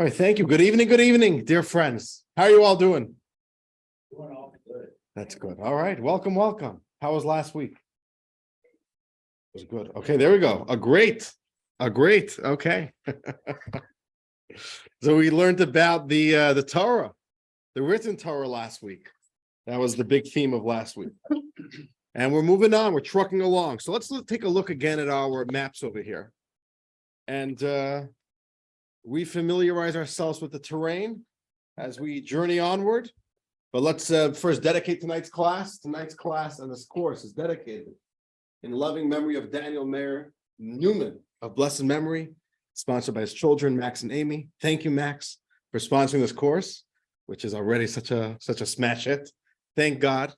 All right, thank you. Good evening, dear friends. How are you all doing? Doing all good. That's good. All right, welcome. How was last week? It was good. Okay, there we go. A great. Okay. So we learned about the Torah, the written Torah last week. That was the big theme of last week. And we're moving on. We're trucking along. So let's take a look again at our maps over here. And we familiarize ourselves with the terrain as we journey onward. But let's first dedicate tonight's class. Tonight's class and this course is dedicated in loving memory of Daniel Mayer Newman of blessed memory, sponsored by his children, Max and Amy. Thank you, Max, for sponsoring this course, which is already such a smash hit. Thank God.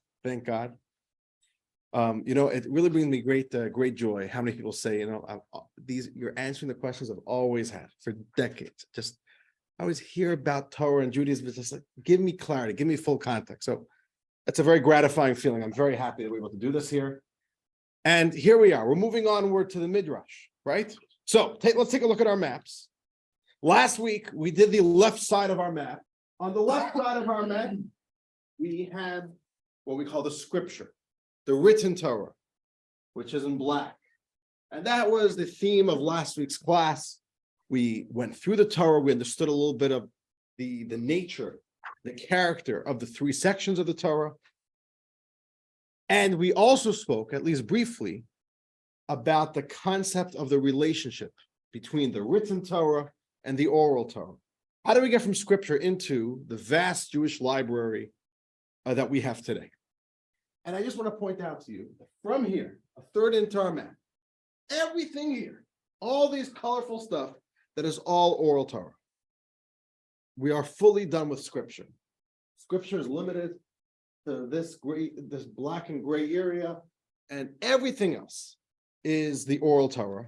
It really brings me great joy. How many people say, you're answering the questions I've always had for decades. Just I always hear about Torah and Judaism, but just like, give me clarity, give me full context. So that's a very gratifying feeling. I'm very happy that we're able to do this here. And here we are. We're moving onward to the Midrash, right? So let's take a look at our maps. Last week, we did the left side of our map. On the left side of our map, we had what we call the scripture, the written Torah, which is in black. And that was the theme of last week's class. We went through the Torah. We understood a little bit of the nature, the character of the three sections of the Torah. And we also spoke, at least briefly, about the concept of the relationship between the written Torah and the oral Torah. How do we get from scripture into the vast Jewish library that we have today? And I just want to point out to you, from here, a third into our map, everything here, all these colorful stuff, that is all oral Torah. We are fully done with scripture. Scripture is limited to this black and gray area, and everything else is the oral Torah,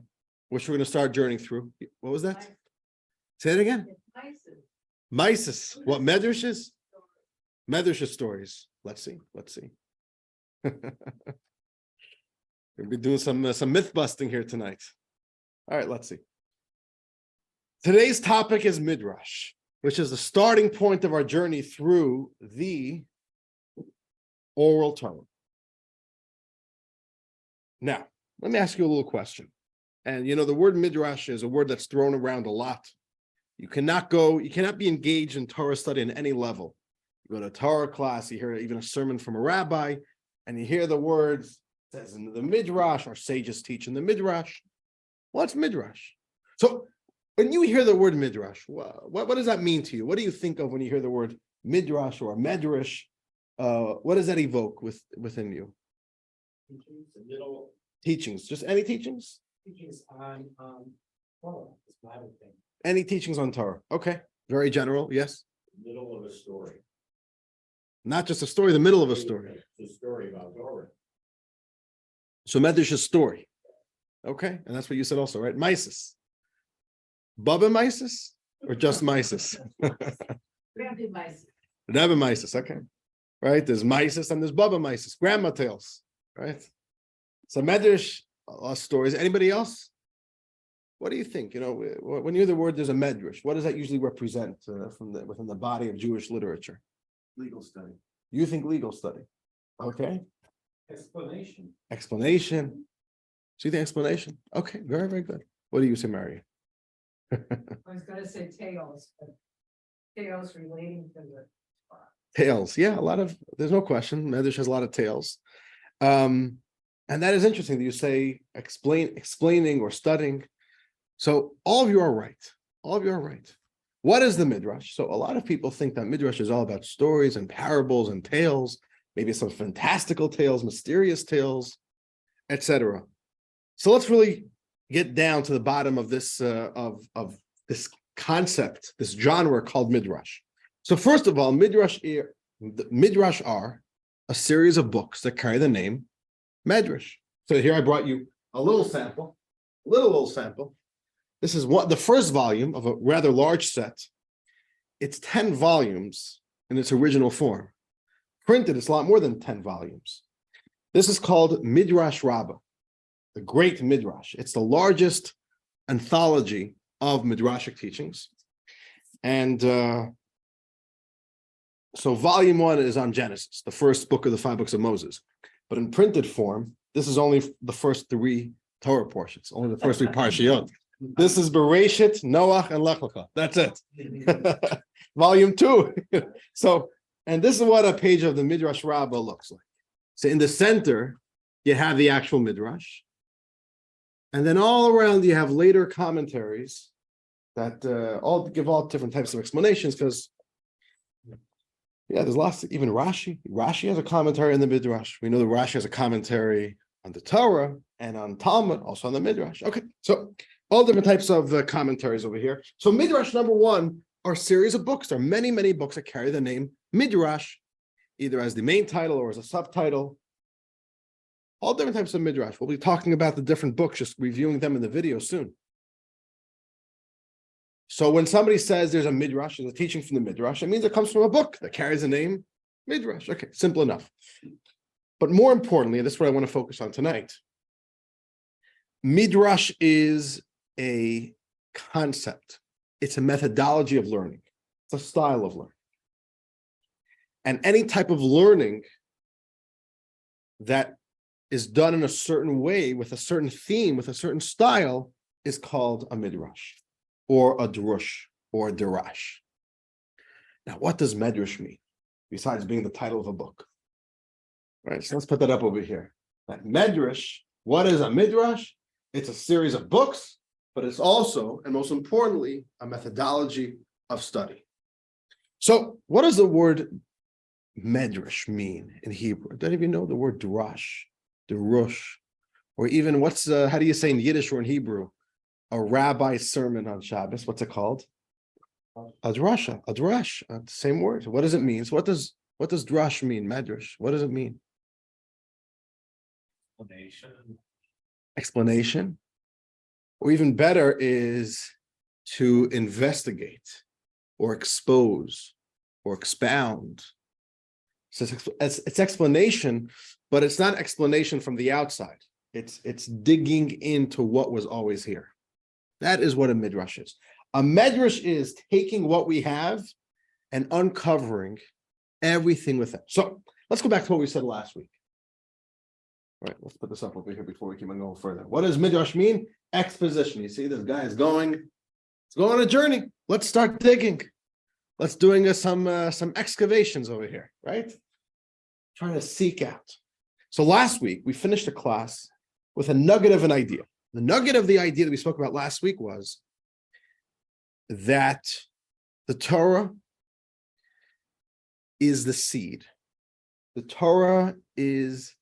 which we're going to start journeying through. What was that? Say it again. Mises. What, Midrash's? Midrash's stories. Let's see. We'll be doing some myth busting here tonight. All right, let's see. Today's topic is Midrash, which is the starting point of our journey through the oral Torah. Now, let me ask you a little question. And the word Midrash is a word that's thrown around a lot. You cannot be engaged in Torah study in any level. You go to a Torah class, you hear even a sermon from a rabbi, and you hear the words, it says in the Midrash, our sages teach in the Midrash. What's Midrash? So when you hear the word Midrash, what does that mean to you? What do you think of when you hear the word Midrash or Medrash? What does that evoke within you? Teachings, just any teachings? Teachings on Torah, this Bible thing. Any teachings on Torah? Okay, very general, yes. Middle of a story. Not just a story, the middle of a story. It's a story about Torah. So Medrash is story. Okay, and that's what you said also, right? Mises. Baba Mises or just Mises? Rabbi Mises. Rabbi Mises, okay. Right, there's Mises and there's Baba Mises, grandma tales, right? So Medrash stories. Anybody else? What do you think? When you hear the word there's a Medrash, what does that usually represent within the body of Jewish literature? Legal study. You think legal study. Okay. Explanation. See the explanation? Okay, very, very good. What do you say, Mary? I was gonna say tales, but tales relating to the. Tales, yeah, there's no question. Medrash has a lot of tales. And that is interesting that you say explaining or studying. So all of you are right. What is the Midrash? So a lot of people think that Midrash is all about stories and parables and tales, maybe some fantastical tales, mysterious tales, etc. So let's really get down to the bottom of this of this concept, this genre called Midrash. So first of all, Midrash are a series of books that carry the name Midrash. So here I brought you a little sample. This is the first volume of a rather large set. It's 10 volumes in its original form. Printed, it's a lot more than 10 volumes. This is called Midrash Rabbah, the Great Midrash. It's the largest anthology of Midrashic teachings. And so volume 1 is on Genesis, the first book of the 5 books of Moses. But in printed form, this is only the first 3 Torah portions, only the first 3 Parshiot. This is Bereshit, Noach, and Lech Lecha. That's it. Volume 2. So, and this is what a page of the Midrash Rabbah looks like. So in the center, you have the actual Midrash. And then all around you have later commentaries that all give all different types of explanations, because there's lots, even Rashi. Rashi has a commentary on the Midrash. We know that Rashi has a commentary on the Torah and on Talmud, also on the Midrash. Okay, so all different types of commentaries over here. So Midrash number 1 are a series of books. There are many, many books that carry the name Midrash, either as the main title or as a subtitle. All different types of Midrash. We'll be talking about the different books, just reviewing them in the video soon. So when somebody says there's a Midrash, there's a teaching from the Midrash, it means it comes from a book that carries the name Midrash. Okay, simple enough. But more importantly, and this is what I want to focus on tonight, Midrash is a concept. It's a methodology of learning. It's a style of learning. And any type of learning that is done in a certain way, with a certain theme, with a certain style, is called a Midrash, or a Drush, or a Darash. Now, what does Midrash mean, besides being the title of a book? All right, so let's put that up over here. That Midrash, what is a Midrash? It's a series of books, but it's also, and most importantly, a methodology of study. So what does the word Midrash mean in Hebrew? Don't even know the word Darash, Darush, or even how do you say in Yiddish or in Hebrew, a rabbi's sermon on Shabbos? What's it called? A drasha, a drash, same word. What does it mean? So what does drash mean, Midrash? What does it mean? Explanation. Or even better is to investigate or expose or expound. So it's explanation, but it's not explanation from the outside. It's digging into what was always here. That is what a Midrash is. A Midrash is taking what we have and uncovering everything with it. So let's go back to what we said last week. All right, let's put this up over here before we keep on going further. What does Midrash mean? Exposition. You see, this guy is going on a journey. Let's start digging. Let's doing some excavations over here, right? Trying to seek out. So last week, we finished a class with a nugget of an idea. The nugget of the idea that we spoke about last week was that the Torah is the seed. The Torah is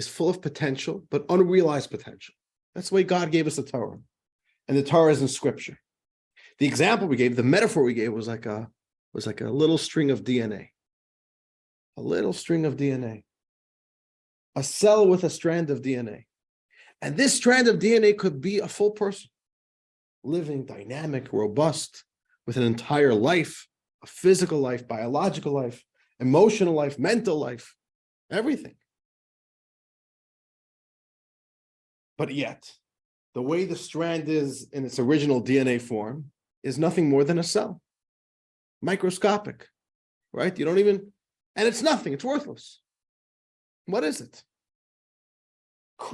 full of potential, but unrealized potential. That's the way God gave us the Torah. And the Torah is in Scripture. The example we gave, the metaphor we gave was like a little string of DNA. A little string of DNA. A cell with a strand of DNA. And this strand of DNA could be a full person. Living, dynamic, robust, with an entire life, a physical life, biological life, emotional life, mental life, everything. But yet, the way the strand is in its original DNA form is nothing more than a cell. Microscopic, right? You don't even, and it's nothing, it's worthless. What is it?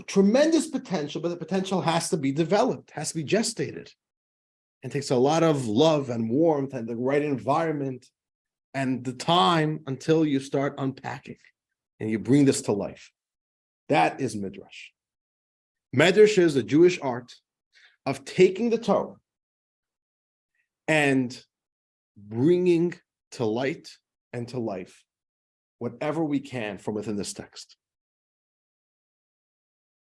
Tremendous potential, but the potential has to be developed, has to be gestated. It takes a lot of love and warmth and the right environment and the time until you start unpacking and you bring this to life. That is Midrash. Midrash is the Jewish art of taking the Torah and bringing to light and to life whatever we can from within this text.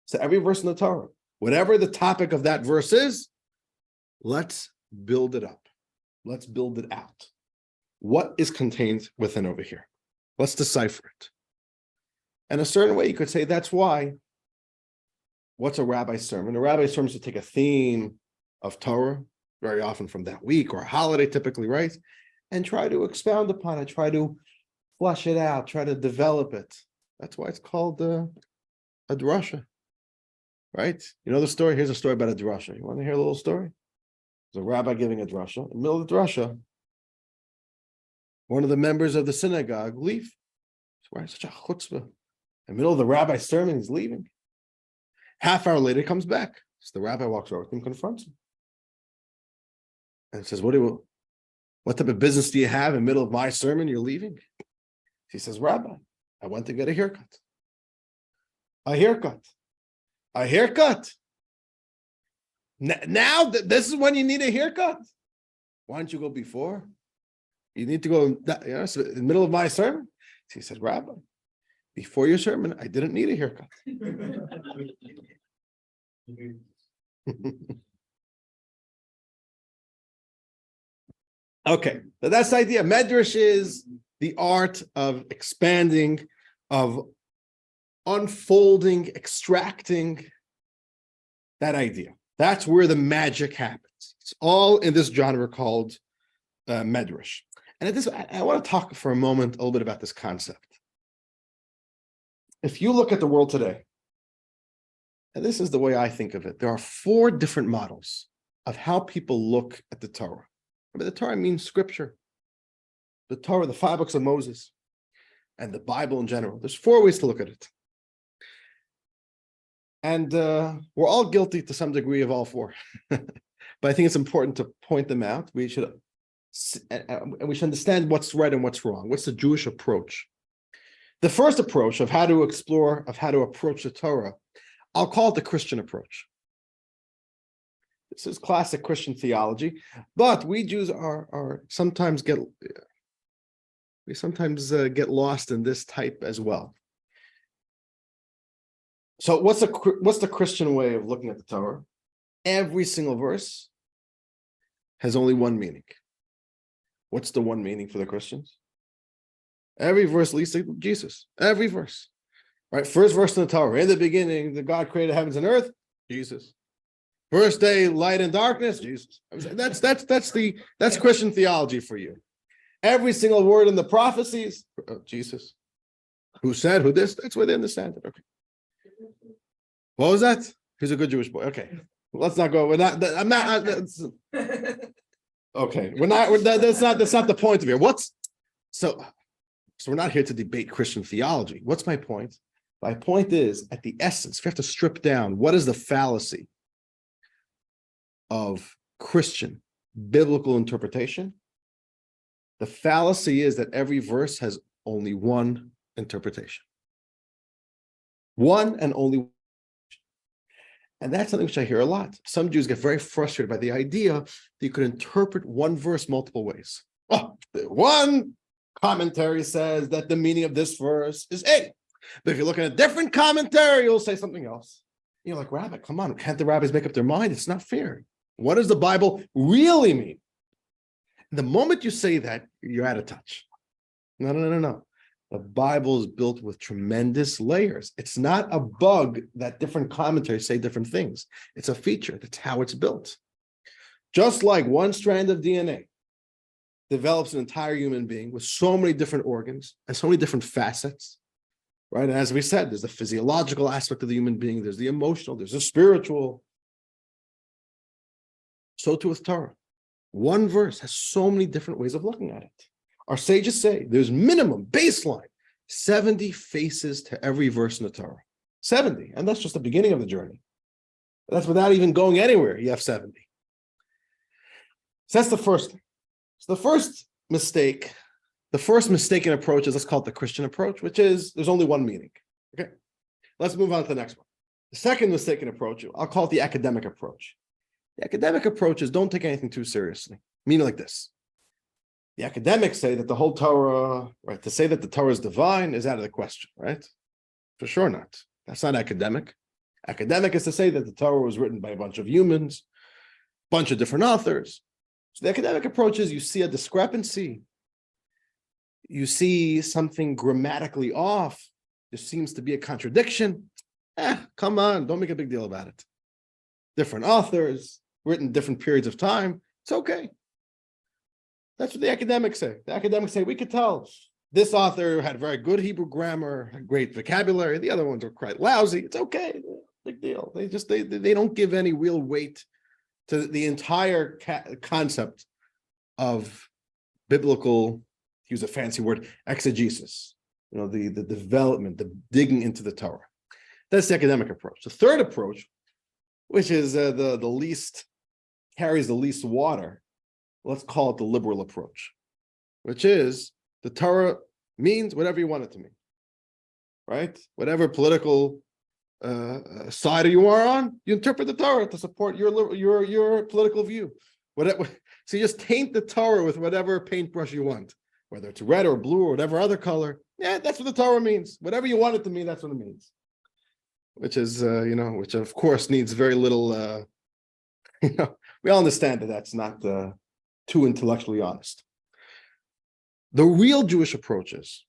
So every verse in the Torah, whatever the topic of that verse is, let's build it up. Let's build it out. What is contained within over here? Let's decipher it. In a certain way, you could say that's why. What's a rabbi's sermon? A rabbi's sermon is to take a theme of Torah, very often from that week or a holiday typically, right? And try to expound upon it, try to flesh it out, try to develop it. That's why it's called a drasha, right? You know the story? Here's a story about a drasha. You want to hear a little story? There's a rabbi giving a drasha. In the middle of the drasha, one of the members of the synagogue leave. Why such a chutzpah? In the middle of the rabbi's sermon, he's leaving. Half hour later, he comes back. So the rabbi walks over and confronts him. And says, what type of business do you have in the middle of my sermon? You're leaving? He says, Rabbi, I went to get a haircut. A haircut. A haircut. Now, this is when you need a haircut. Why don't you go before? You need to go, so in the middle of my sermon. He said, Rabbi, before your sermon, I didn't need a haircut. Okay, so that's the idea. Midrash is the art of expanding, of unfolding, extracting that idea. That's where the magic happens. It's all in this genre called Midrash. And at this, I want to talk for a moment a little bit about this concept. If you look at the world today, and this is the way I think of it, there are 4 different models of how people look at the Torah. Remember, the Torah means scripture. The Torah, the 5 books of Moses, and the Bible in general. There's 4 ways to look at it. And we're all guilty to some degree of all 4. But I think it's important to point them out. We should understand what's right and what's wrong. What's the Jewish approach? The first approach of how to explore, of how to approach the Torah, I'll call it the Christian approach. This is classic Christian theology, but we Jews are sometimes get lost in this type as well. So what's the Christian way of looking at the Torah? Every single verse has only one meaning. What's the one meaning for the Christians? Every verse leads to Jesus. Every verse. Right? First verse in the Torah. In the beginning, the God created heavens and earth. Jesus. First day, light and darkness. Jesus. That's Christian theology for you. Every single word in the prophecies. Jesus. Who said? Who this? That's where they understand it. Okay. What was that? He's a good Jewish boy. Okay. Let's not go. We're not. I'm not. Okay. We're not. That's not the point of here. So we're not here to debate Christian theology. What's my point? My point is, at the essence, if you have to strip down, what is the fallacy of Christian biblical interpretation? The fallacy is that every verse has only one interpretation. One and only one. And that's something which I hear a lot. Some Jews get very frustrated by the idea that you could interpret one verse multiple ways. Oh, one commentary says that the meaning of this verse is A. But if you look at a different commentary, you'll say something else. You're like, Rabbi, come on, can't the rabbis make up their mind? It's not fair. What does the Bible really mean? The moment you say that, you're out of touch. No. The Bible is built with tremendous layers. It's not a bug that different commentaries say different things. It's a feature. That's how it's built. Just like one strand of DNA develops an entire human being with so many different organs and so many different facets, right? And as we said, there's the physiological aspect of the human being, there's the emotional, there's the spiritual. So too with Torah. One verse has so many different ways of looking at it. Our sages say there's minimum, baseline, 70 faces to every verse in the Torah. 70, and that's just the beginning of the journey. That's without even going anywhere, you have 70. So that's the first thing. So the first mistaken approach is, let's call it the Christian approach, which is there's only one meaning. Okay, let's move on to the next one. The second mistaken approach, I'll call it the academic approach. The academic approach is don't take anything too seriously. Meaning like this. The academics say that the whole Torah, right, to say that the Torah is divine is out of the question, right? For sure not. That's not academic. Academic is to say that the Torah was written by a bunch of humans, bunch of different authors. So the academic approach is you see a discrepancy. You see something grammatically off. There seems to be a contradiction. Come on, don't make a big deal about it. Different authors, written different periods of time. It's okay. That's what the academics say. The academics say, we could tell this author had very good Hebrew grammar, had great vocabulary. The other ones are quite lousy. It's okay. Big deal. They don't give any real weight So the entire concept of biblical, use a fancy word, exegesis, the development, the digging into the Torah. That's the academic approach. The third approach, which is the least, carries the least water, let's call it the liberal approach, which is the Torah means whatever you want it to mean, right? Whatever political side you are on, you interpret the Torah to support your political view. Whatever, so you just taint the Torah with whatever paintbrush you want, whether it's red or blue or whatever other color. Yeah, that's what the Torah means. Whatever you want it to mean, that's what it means. Which is, which of course needs very little. We all understand that that's not too intellectually honest. The real Jewish approaches,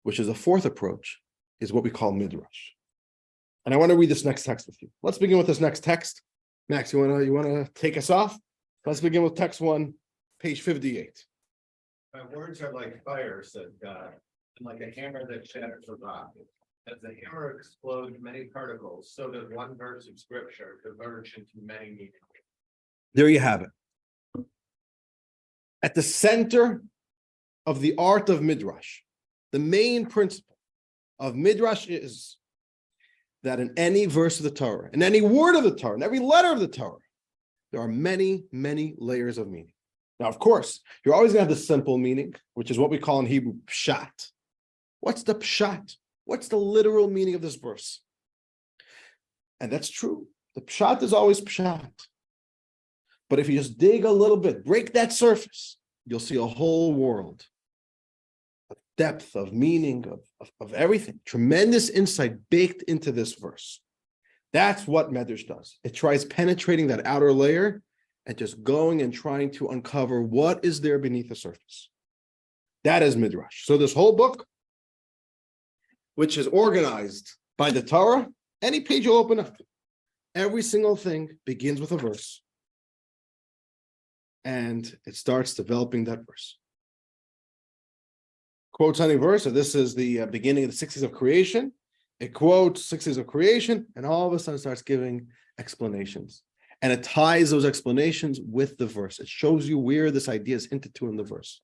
which is a fourth approach, is what we call Midrash. And I want to read this next text with you. Let's begin with this next text. Max, you wanna take us off? Let's begin with text 1, page 58. My words are like fire, said God, and like a hammer that shatters a rock. As the hammer explodes many particles, so does one verse of scripture diverge into many meanings. There you have it. At the center of the art of Midrash, the main principle of Midrash is that in any verse of the Torah, in any word of the Torah, in every letter of the Torah, there are many, many layers of meaning. Now, of course, you're always going to have the simple meaning, which is what we call in Hebrew pshat. What's the pshat? What's the literal meaning of this verse? And that's true. The pshat is always pshat. But if you just dig a little bit, break that surface, you'll see a whole world of depth, of meaning, of everything. Tremendous insight baked into this verse. That's what Midrash does. It tries penetrating that outer layer and just going and trying to uncover what is there beneath the surface. That is Midrash. So this whole book, which is organized by the Torah, any page you open up, every single thing begins with a verse. And it starts developing that verse. Quotes any verse, so this is the beginning of the 60s of creation. It quotes 60s of creation, and all of a sudden starts giving explanations. And it ties those explanations with the verse. It shows you where this idea is hinted to in the verse.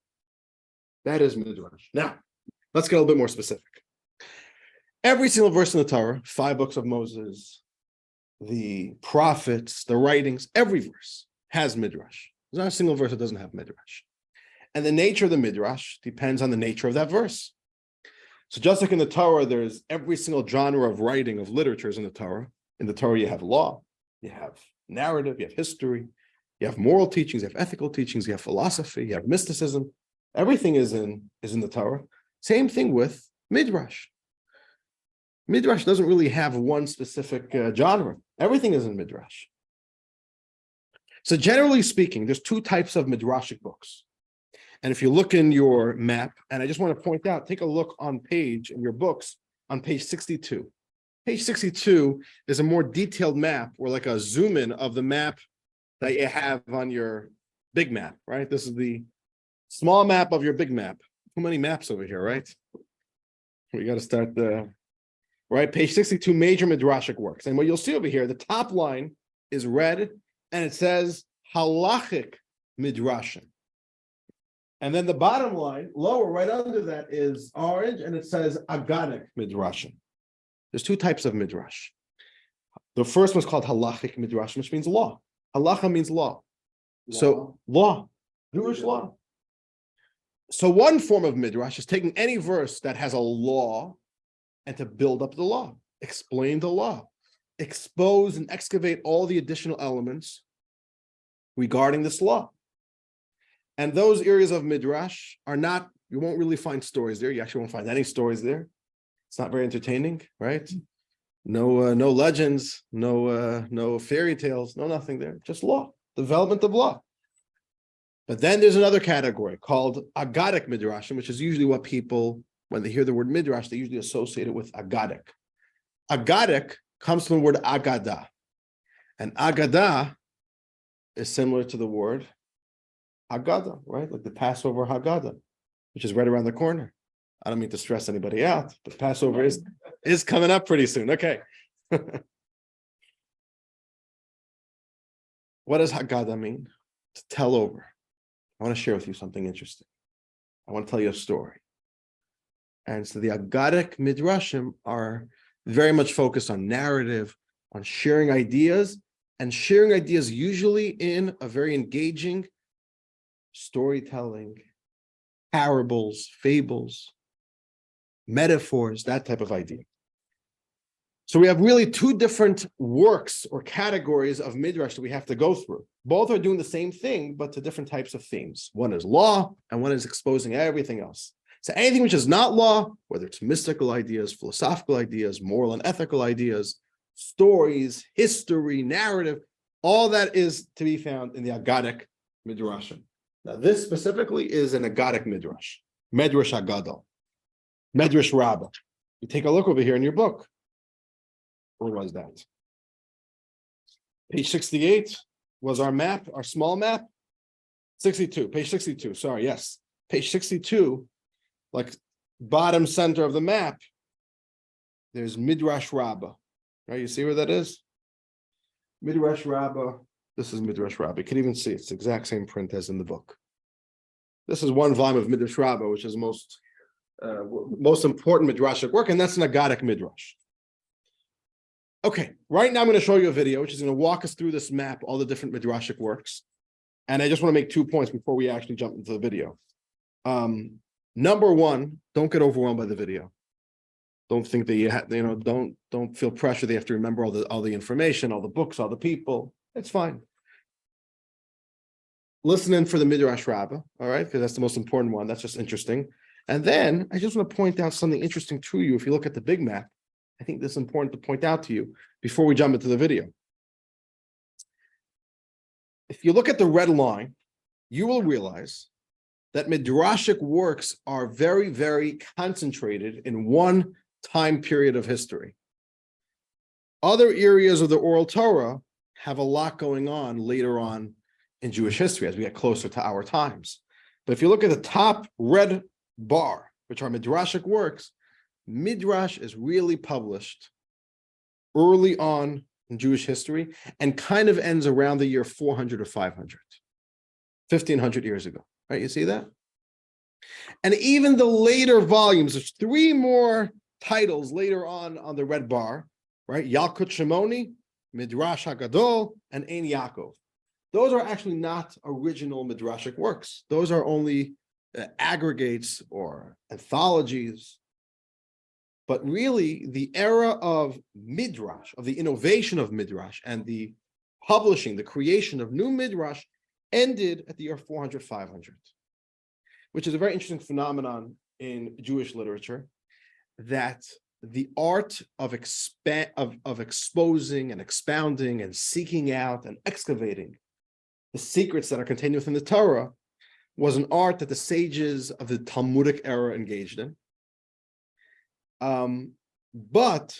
That is Midrash. Now, let's get a little bit more specific. Every single verse in the Torah, 5 books of Moses, the prophets, the writings, every verse has Midrash. There's not a single verse that doesn't have Midrash. And the nature of the Midrash depends on the nature of that verse. So just like in the Torah, there's every single genre of writing, of literatures in the Torah. In the Torah, you have law, you have narrative, you have history, you have moral teachings, you have ethical teachings, you have philosophy, you have mysticism. Everything is in the Torah. Same thing with Midrash. Midrash doesn't really have one specific genre. Everything is in Midrash. So generally speaking, there's 2 types of Midrashic books. And if you look in your map, and I just want to point out, take a look on page in your books on page 62. Page 62 is a more detailed map, or like a zoom in of the map that you have on your big map, right? This is the small map of your big map. Too many maps over here, right? We got to start right? Page 62, major Midrashic works. And what you'll see over here, the top line is red, and it says halachic Midrashim. And then the bottom line, lower, right under that, is orange, and it says Agadic Midrashim. There's 2 types of Midrash. The first one's called halachic Midrashim, which means law. Halacha means law. So law, Jewish law. So one form of Midrash is taking any verse that has a law and to build up the law, explain the law, expose and excavate all the additional elements regarding this law. And those areas of Midrash are not, you won't really find stories there. You actually won't find any stories there. It's not very entertaining, right? No legends, no fairy tales, no nothing there. Just law, development of law. But then there's another category called Agadic Midrashim, which is usually what people, when they hear the word Midrash, they usually associate it with Agadic. Agadic comes from the word Agadah. And Agadah is similar to the word Haggadah, right? Like the Passover Haggadah, which is right around the corner. I don't mean to stress anybody out, but Passover is coming up pretty soon. Okay. What does Haggadah mean? To tell over. I want to share with you something interesting. I want to tell you a story. And so the Haggadic Midrashim are very much focused on narrative, on sharing ideas, and sharing ideas usually in a very engaging storytelling, parables, fables, metaphors, that type of idea. So we have really two different works or categories of Midrash that we have to go through. Both are doing the same thing, but to different types of themes. One is law, and one is exposing everything else. So anything which is not law, whether it's mystical ideas, philosophical ideas, moral and ethical ideas, stories, history, narrative, all that is to be found in the Haggadic Midrashim. Now, this specifically is an Haggadic Midrash, Midrash Haggadah, Midrash Rabbah. You take a look over here in your book. Where was that? Page 68 was our map, our small map. 62, page 62, sorry, yes. Page 62, like bottom center of the map, there's Midrash Rabbah. Right, you see where that is? Midrash Rabbah, this is Midrash Rabbah. You can even see it's the exact same print as in the book. This is one volume of Midrash Rabbah, which is most important Midrashic work, and that's an Haggadic Midrash. Okay, right now I'm going to show you a video which is going to walk us through this map, all the different Midrashic works. And I just want to make 2 points before we actually jump into the video. Number one, don't get overwhelmed by the video. Don't think that don't feel pressure that you have to remember all the information, all the books, all the people. It's fine. Listen in for the Midrash Rabbah, all right, because that's the most important one. That's just interesting. And then I just want to point out something interesting to you. If you look at the big map, I think this is important to point out to you before we jump into the video. If you look at the red line, you will realize that Midrashic works are very, very concentrated in one time period of history. Other areas of the oral Torah have a lot going on later on in Jewish history as we get closer to our times. But if you look at the top red bar, which are Midrashic works, Midrash is really published early on in Jewish history and kind of ends around the year 400 or 500, 1500 years ago, right? You see that? And even the later volumes, there's 3 more titles later on the red bar, right? Yalkut Shimoni, Midrash HaGadol, and Ein Yaakov. Those are actually not original Midrashic works. Those are only aggregates or anthologies. But really, the era of Midrash, of the innovation of Midrash and the publishing, the creation of new Midrash ended at the year 400, 500, which is a very interesting phenomenon in Jewish literature, that the art of exposing and expounding and seeking out and excavating the secrets that are contained within the Torah was an art that the sages of the Talmudic era engaged in. But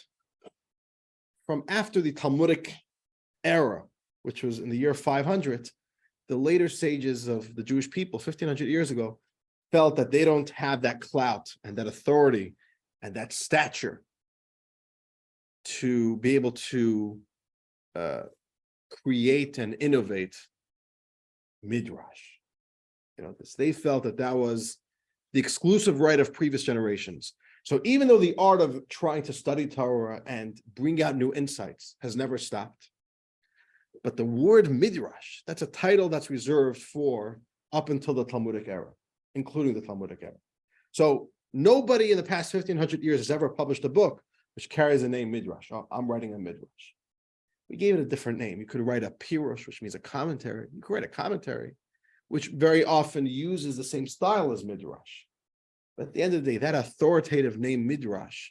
from after the Talmudic era, which was in the year 500, the later sages of the Jewish people 1500 years ago felt that they don't have that clout and that authority and that stature to be able to create and innovate Midrash. They felt that was the exclusive right of previous generations. So even though the art of trying to study Torah and bring out new insights has never stopped, but the word Midrash, that's a title that's reserved for up until the Talmudic era, including the Talmudic era. So nobody in the past 1500 years has ever published a book which carries the name Midrash. Oh, I'm writing a Midrash. We gave it a different name. You could write a Pirush, which means a commentary. You could write a commentary, which very often uses the same style as Midrash. But at the end of the day, that authoritative name Midrash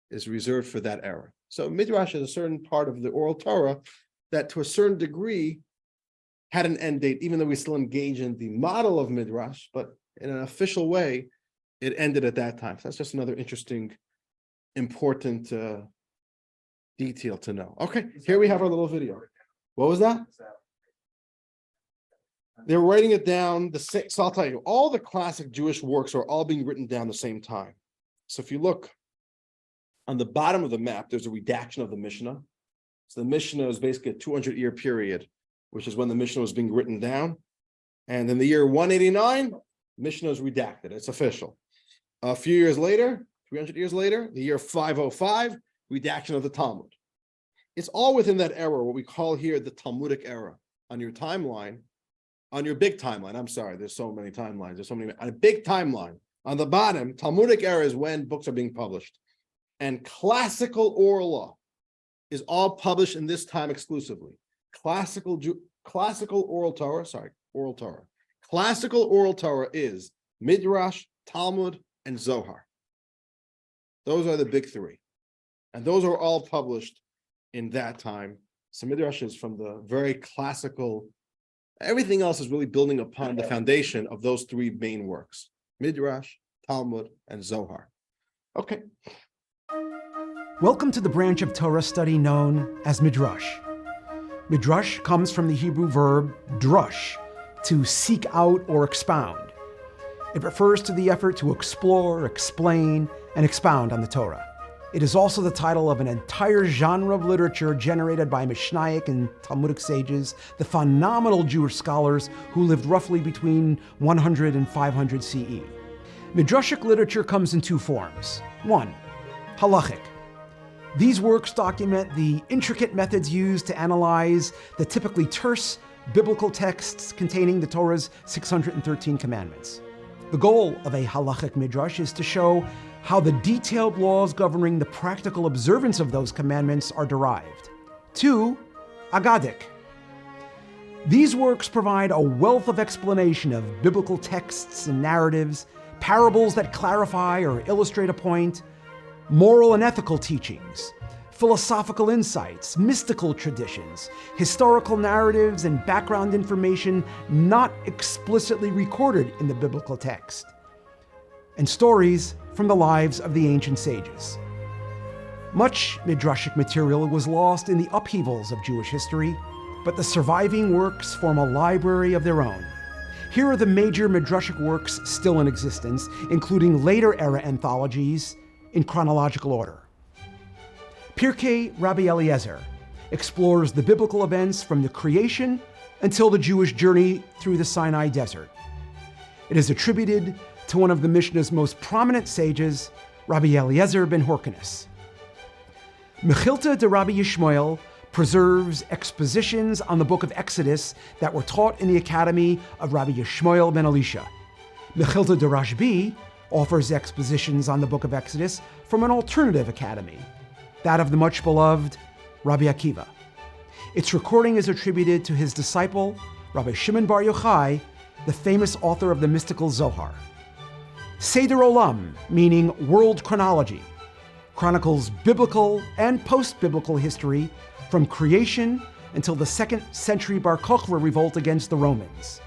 is reserved for that era. So Midrash is a certain part of the oral Torah that to a certain degree had an end date, even though we still engage in the model of Midrash, but in an official way, it ended at that time. So that's just another interesting, important detail to know. Okay, here we have our little video. What was that? They're writing it down. So I'll tell you, all the classic Jewish works are all being written down the same time. So if you look on the bottom of the map, there's a redaction of the Mishnah. So the Mishnah is basically a 200-year period which is when the Mishnah was being written down. And in the year 189, Mishnah is redacted. It's official. A few years later, 300 years later, the year 505, redaction of the Talmud. It's all within that era, what we call here the Talmudic era. On your timeline, on your big timeline, I'm sorry, there's so many timelines, there's so many, on a big timeline, on the bottom, Talmudic era is when books are being published. And classical oral law is all published in this time exclusively. Classical oral Torah, oral Torah. Classical oral Torah is Midrash, Talmud, and Zohar. Those are the big three. And those are all published in that time. So Midrash is from the very classical, everything else is really building upon the foundation of those three main works, Midrash, Talmud, and Zohar. Okay. Welcome to the branch of Torah study known as Midrash. Midrash comes from the Hebrew verb drush, to seek out or expound. It refers to the effort to explore, explain, and expound on the Torah. It is also the title of an entire genre of literature generated by Mishnaic and Talmudic sages, the phenomenal Jewish scholars who lived roughly between 100 and 500 CE. Midrashic literature comes in two forms. One, halachic. These works document the intricate methods used to analyze the typically terse biblical texts containing the Torah's 613 commandments. The goal of a halachic midrash is to show how the detailed laws governing the practical observance of those commandments are derived. Two, agadic. These works provide a wealth of explanation of biblical texts and narratives, parables that clarify or illustrate a point, moral and ethical teachings, philosophical insights, mystical traditions, historical narratives, and background information not explicitly recorded in the biblical text, and stories from the lives of the ancient sages. Much midrashic material was lost in the upheavals of Jewish history, but the surviving works form a library of their own. Here are the major midrashic works still in existence, including later era anthologies in chronological order. Pirkei Rabbi Eliezer explores the biblical events from the creation until the Jewish journey through the Sinai desert. It is attributed to one of the Mishnah's most prominent sages, Rabbi Eliezer ben Horkanus. Mechilta de Rabbi Yishmael preserves expositions on the book of Exodus that were taught in the academy of Rabbi Yishmael ben Elisha. Mechilta de Rashbi offers expositions on the book of Exodus from an alternative academy, that of the much beloved Rabbi Akiva. Its recording is attributed to his disciple, Rabbi Shimon Bar Yochai, the famous author of the mystical Zohar. Seder Olam, meaning world chronology, chronicles biblical and post-biblical history from creation until the 2nd century Bar Kokhba revolt against the Romans.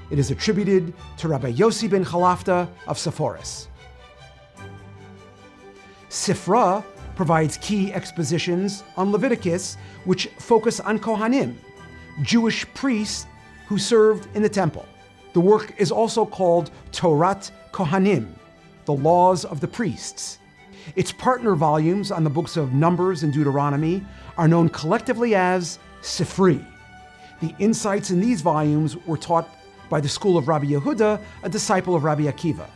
It is attributed to Rabbi Yossi ben Chalafta of Sepphoris. Sifra provides key expositions on Leviticus, which focus on Kohanim, Jewish priests who served in the temple. The work is also called Torat Kohanim, the laws of the priests. Its partner volumes on the books of Numbers and Deuteronomy are known collectively as Sifri. The insights in these volumes were taught by the school of Rabbi Yehuda, a disciple of Rabbi Akiva.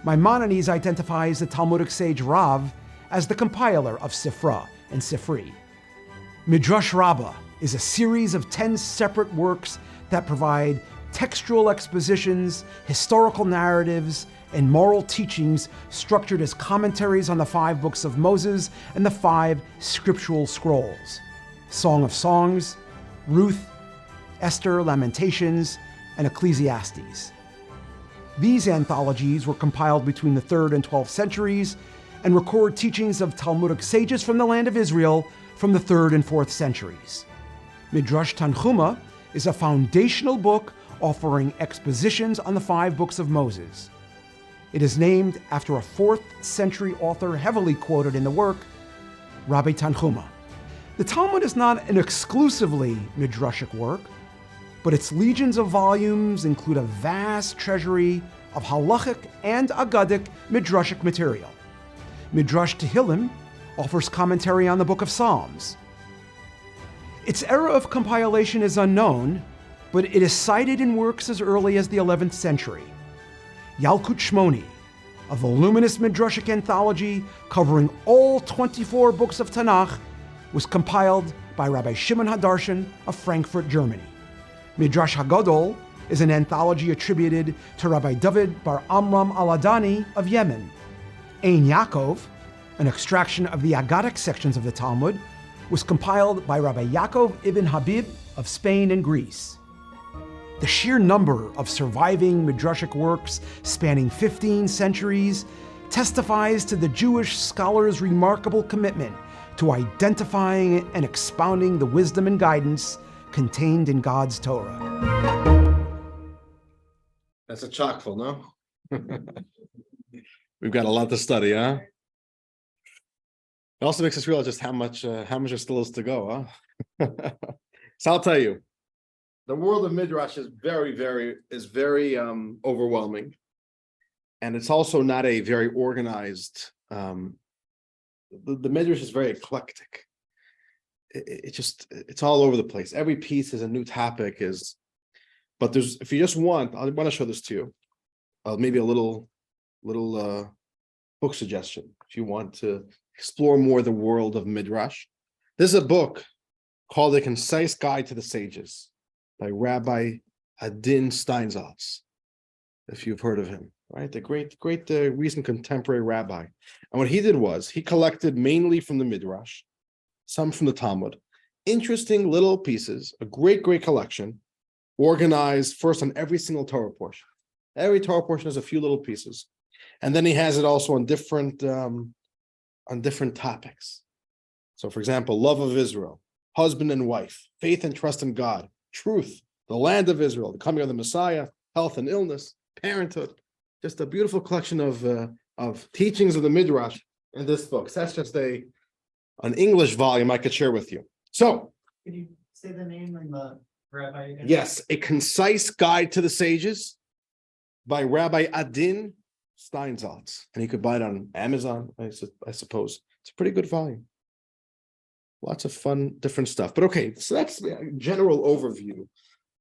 Maimonides identifies the Talmudic sage Rav as the compiler of Sifra and Sifri. Midrash Rabbah is a series of 10 separate works that provide textual expositions, historical narratives, and moral teachings structured as commentaries on the 5 books of Moses and the 5 scriptural scrolls: Song of Songs, Ruth, Esther, Lamentations, and Ecclesiastes. These anthologies were compiled between the 3rd and 12th centuries and record teachings of Talmudic sages from the land of Israel from the 3rd and 4th centuries. Midrash Tanchuma is a foundational book offering expositions on the 5 books of Moses. It is named after a 4th century author heavily quoted in the work, Rabbi Tanchuma. The Talmud is not an exclusively midrashic work, but its legions of volumes include a vast treasury of halachic and agadic midrashic material. Midrash Tehillim offers commentary on the book of Psalms. Its era of compilation is unknown, but it is cited in works as early as the 11th century. Yalkut Shmoni, a voluminous midrashic anthology covering all 24 books of Tanakh, was compiled by Rabbi Shimon Hadarshan of Frankfurt, Germany. Midrash Hagadol is an anthology attributed to Rabbi David bar Amram al-Adani of Yemen. Ein Yaakov, an extraction of the Agadic sections of the Talmud, was compiled by Rabbi Yaakov ibn Habib of Spain and Greece. The sheer number of surviving midrashic works spanning 15 centuries testifies to the Jewish scholar's remarkable commitment to identifying and expounding the wisdom and guidance contained in God's Torah. That's a chock full, no? We've got a lot to study, huh? It also makes us realize just how much there still is to go, huh? So I'll tell you, the world of Midrash is very overwhelming. And it's also not a very organized, the Midrash is very eclectic. It's all over the place. Every piece is a new topic but if you just want, I want to show this to you. Maybe a little book suggestion if you want to explore more the world of Midrash. There's a book called A Concise Guide to the Sages by Rabbi Adin Steinsaltz, if you've heard of him, right? The great recent contemporary rabbi. And what he did was he collected mainly from the Midrash, some from the Talmud, interesting little pieces, a great collection, organized first on every single Torah portion. Every Torah portion has a few little pieces. And then he has it also on different topics. So for example, love of Israel, husband and wife, faith and trust in God, truth, the land of Israel, the coming of the Messiah, health and illness, parenthood. Just a beautiful collection of teachings of the Midrash in this book. So that's just an English volume I could share with you. So, Can you say the name and the rabbi again? yes, A Concise Guide to the Sages by Rabbi Adin Steinsaltz. And you could buy it on Amazon, I suppose. It's a pretty good volume. Lots of fun, different stuff. But okay, so that's the general overview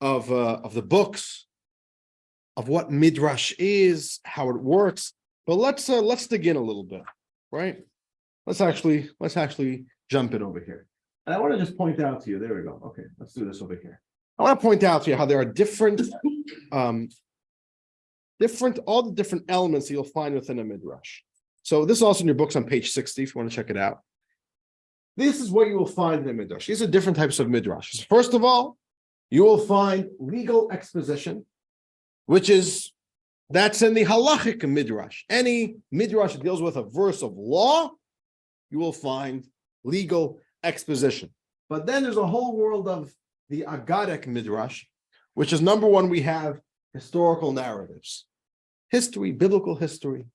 of the books, of what Midrash is, how it works. But let's dig in a little bit, right? Let's actually jump in over here. And I want to just point out to you, there we go. Okay, let's do this over here. I want to point out to you how there are different all the different elements that you'll find within a Midrash. So this is also in your books on page 60, if you want to check it out. This is what you will find in a Midrash. These are different types of Midrash. First of all, you will find legal exposition, that's in the halachic Midrash. Any Midrash that deals with a verse of law, you will find legal exposition. But then there's a whole world of the Agadic Midrash, which is number one, we have historical narratives. History, biblical history.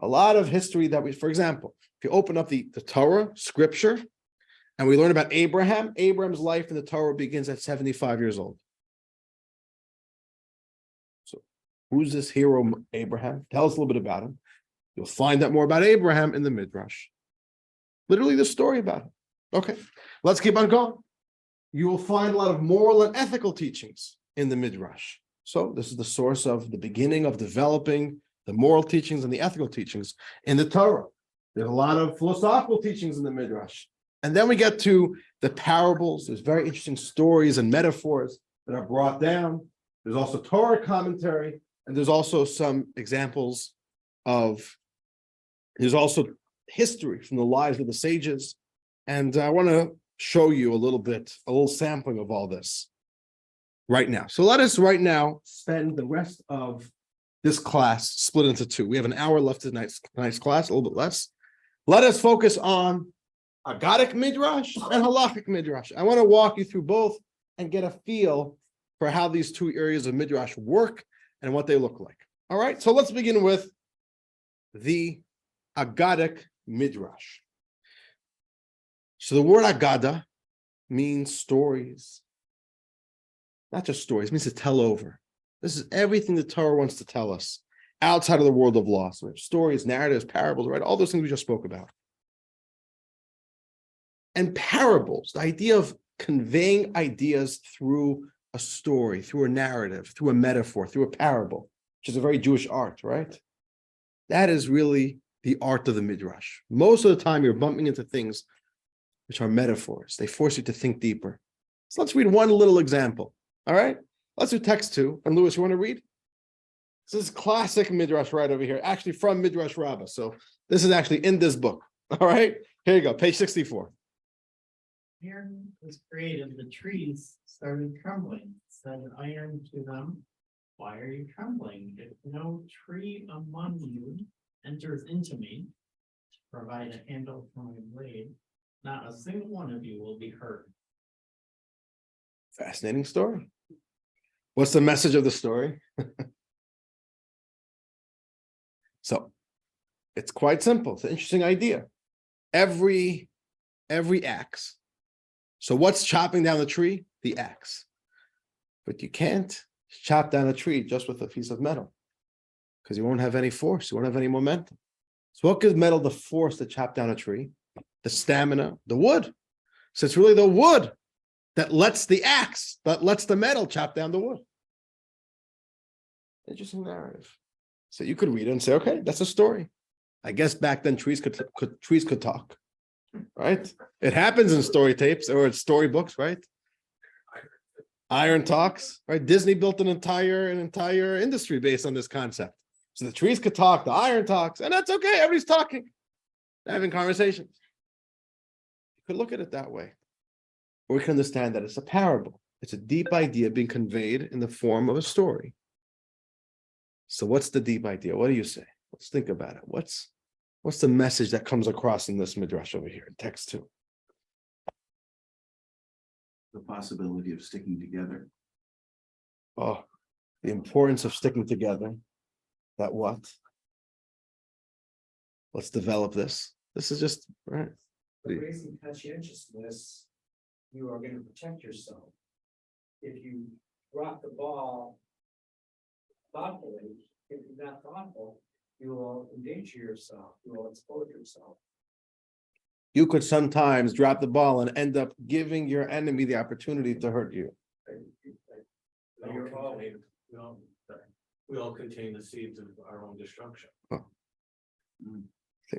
A lot of history for example, if you open up the Torah, scripture, and we learn about Abraham's life in the Torah begins at 75 years old. So who's this hero, Abraham? Tell us a little bit about him. You'll find out more about Abraham in the Midrash. Literally the story about him. Okay, let's keep on going. You will find a lot of moral and ethical teachings in the Midrash. So this is the source of the beginning of developing the moral teachings and the ethical teachings in the Torah. There's a lot of philosophical teachings in the Midrash. And then we get to the parables. There's very interesting stories and metaphors that are brought down. There's also Torah commentary, and there's also some examples there's also history from the lives of the sages. And I want to show you a little sampling of all this right now. So let us right now spend the rest of this class split into two. We have an hour left of tonight's class, a little bit less. Let us focus on Agadic Midrash and Halachic Midrash. I want to walk you through both and get a feel for how these two areas of Midrash work and what they look like. All right, so let's begin with the Agadic Midrash. So the word Agada means stories. Not just stories, it means to tell over. This is everything the Torah wants to tell us outside of the world of law. So we have stories, narratives, parables, right? All those things we just spoke about. And parables, the idea of conveying ideas through a story, through a narrative, through a metaphor, through a parable, which is a very Jewish art, right? That is really the art of the Midrash. Most of the time, you're bumping into things which are metaphors. They force you to think deeper. So let's read one little example. All right, let's do text 2. And Louis, you want to read? This is classic Midrash right over here, actually from Midrash Rabbah. So this is actually in this book. All right, here you go, page 64. Iron was created, the trees started trembling, said iron to them, why are you trembling? If no tree among you enters into me to provide a handle for my blade, not a single one of you will be hurt. Fascinating story. What's the message of the story? So it's quite simple. It's an interesting idea. Every axe. So what's chopping down the tree? The axe. But you can't chop down a tree just with a piece of metal because you won't have any force. You won't have any momentum. So what gives metal the force to chop down a tree? The stamina, the wood. So it's really the wood that lets the axe, that lets the metal chop down the wood. Interesting narrative. So you could read it and say, okay, that's a story. I guess back then trees could talk, right? It happens in story tapes or in storybooks, right? Iron talks, right? Disney built an entire industry based on this concept. So the trees could talk, the iron talks, and that's okay. Everybody's talking, having conversations. You could look at it that way. Or we can understand that it's a parable. It's a deep idea being conveyed in the form of a story. So what's the deep idea? What do you say? Let's think about it. What's the message that comes across in this Midrash over here in text 2? The possibility of sticking together. Oh, the importance of sticking together. That what? Let's develop this. This is just, right. By raising conscientiousness, you are going to protect yourself. If you drop the ball thoughtfully, if you're not thoughtful, you will endanger yourself, you will expose yourself. You could sometimes drop the ball and end up giving your enemy the opportunity to hurt you. We all contain the seeds of our own destruction.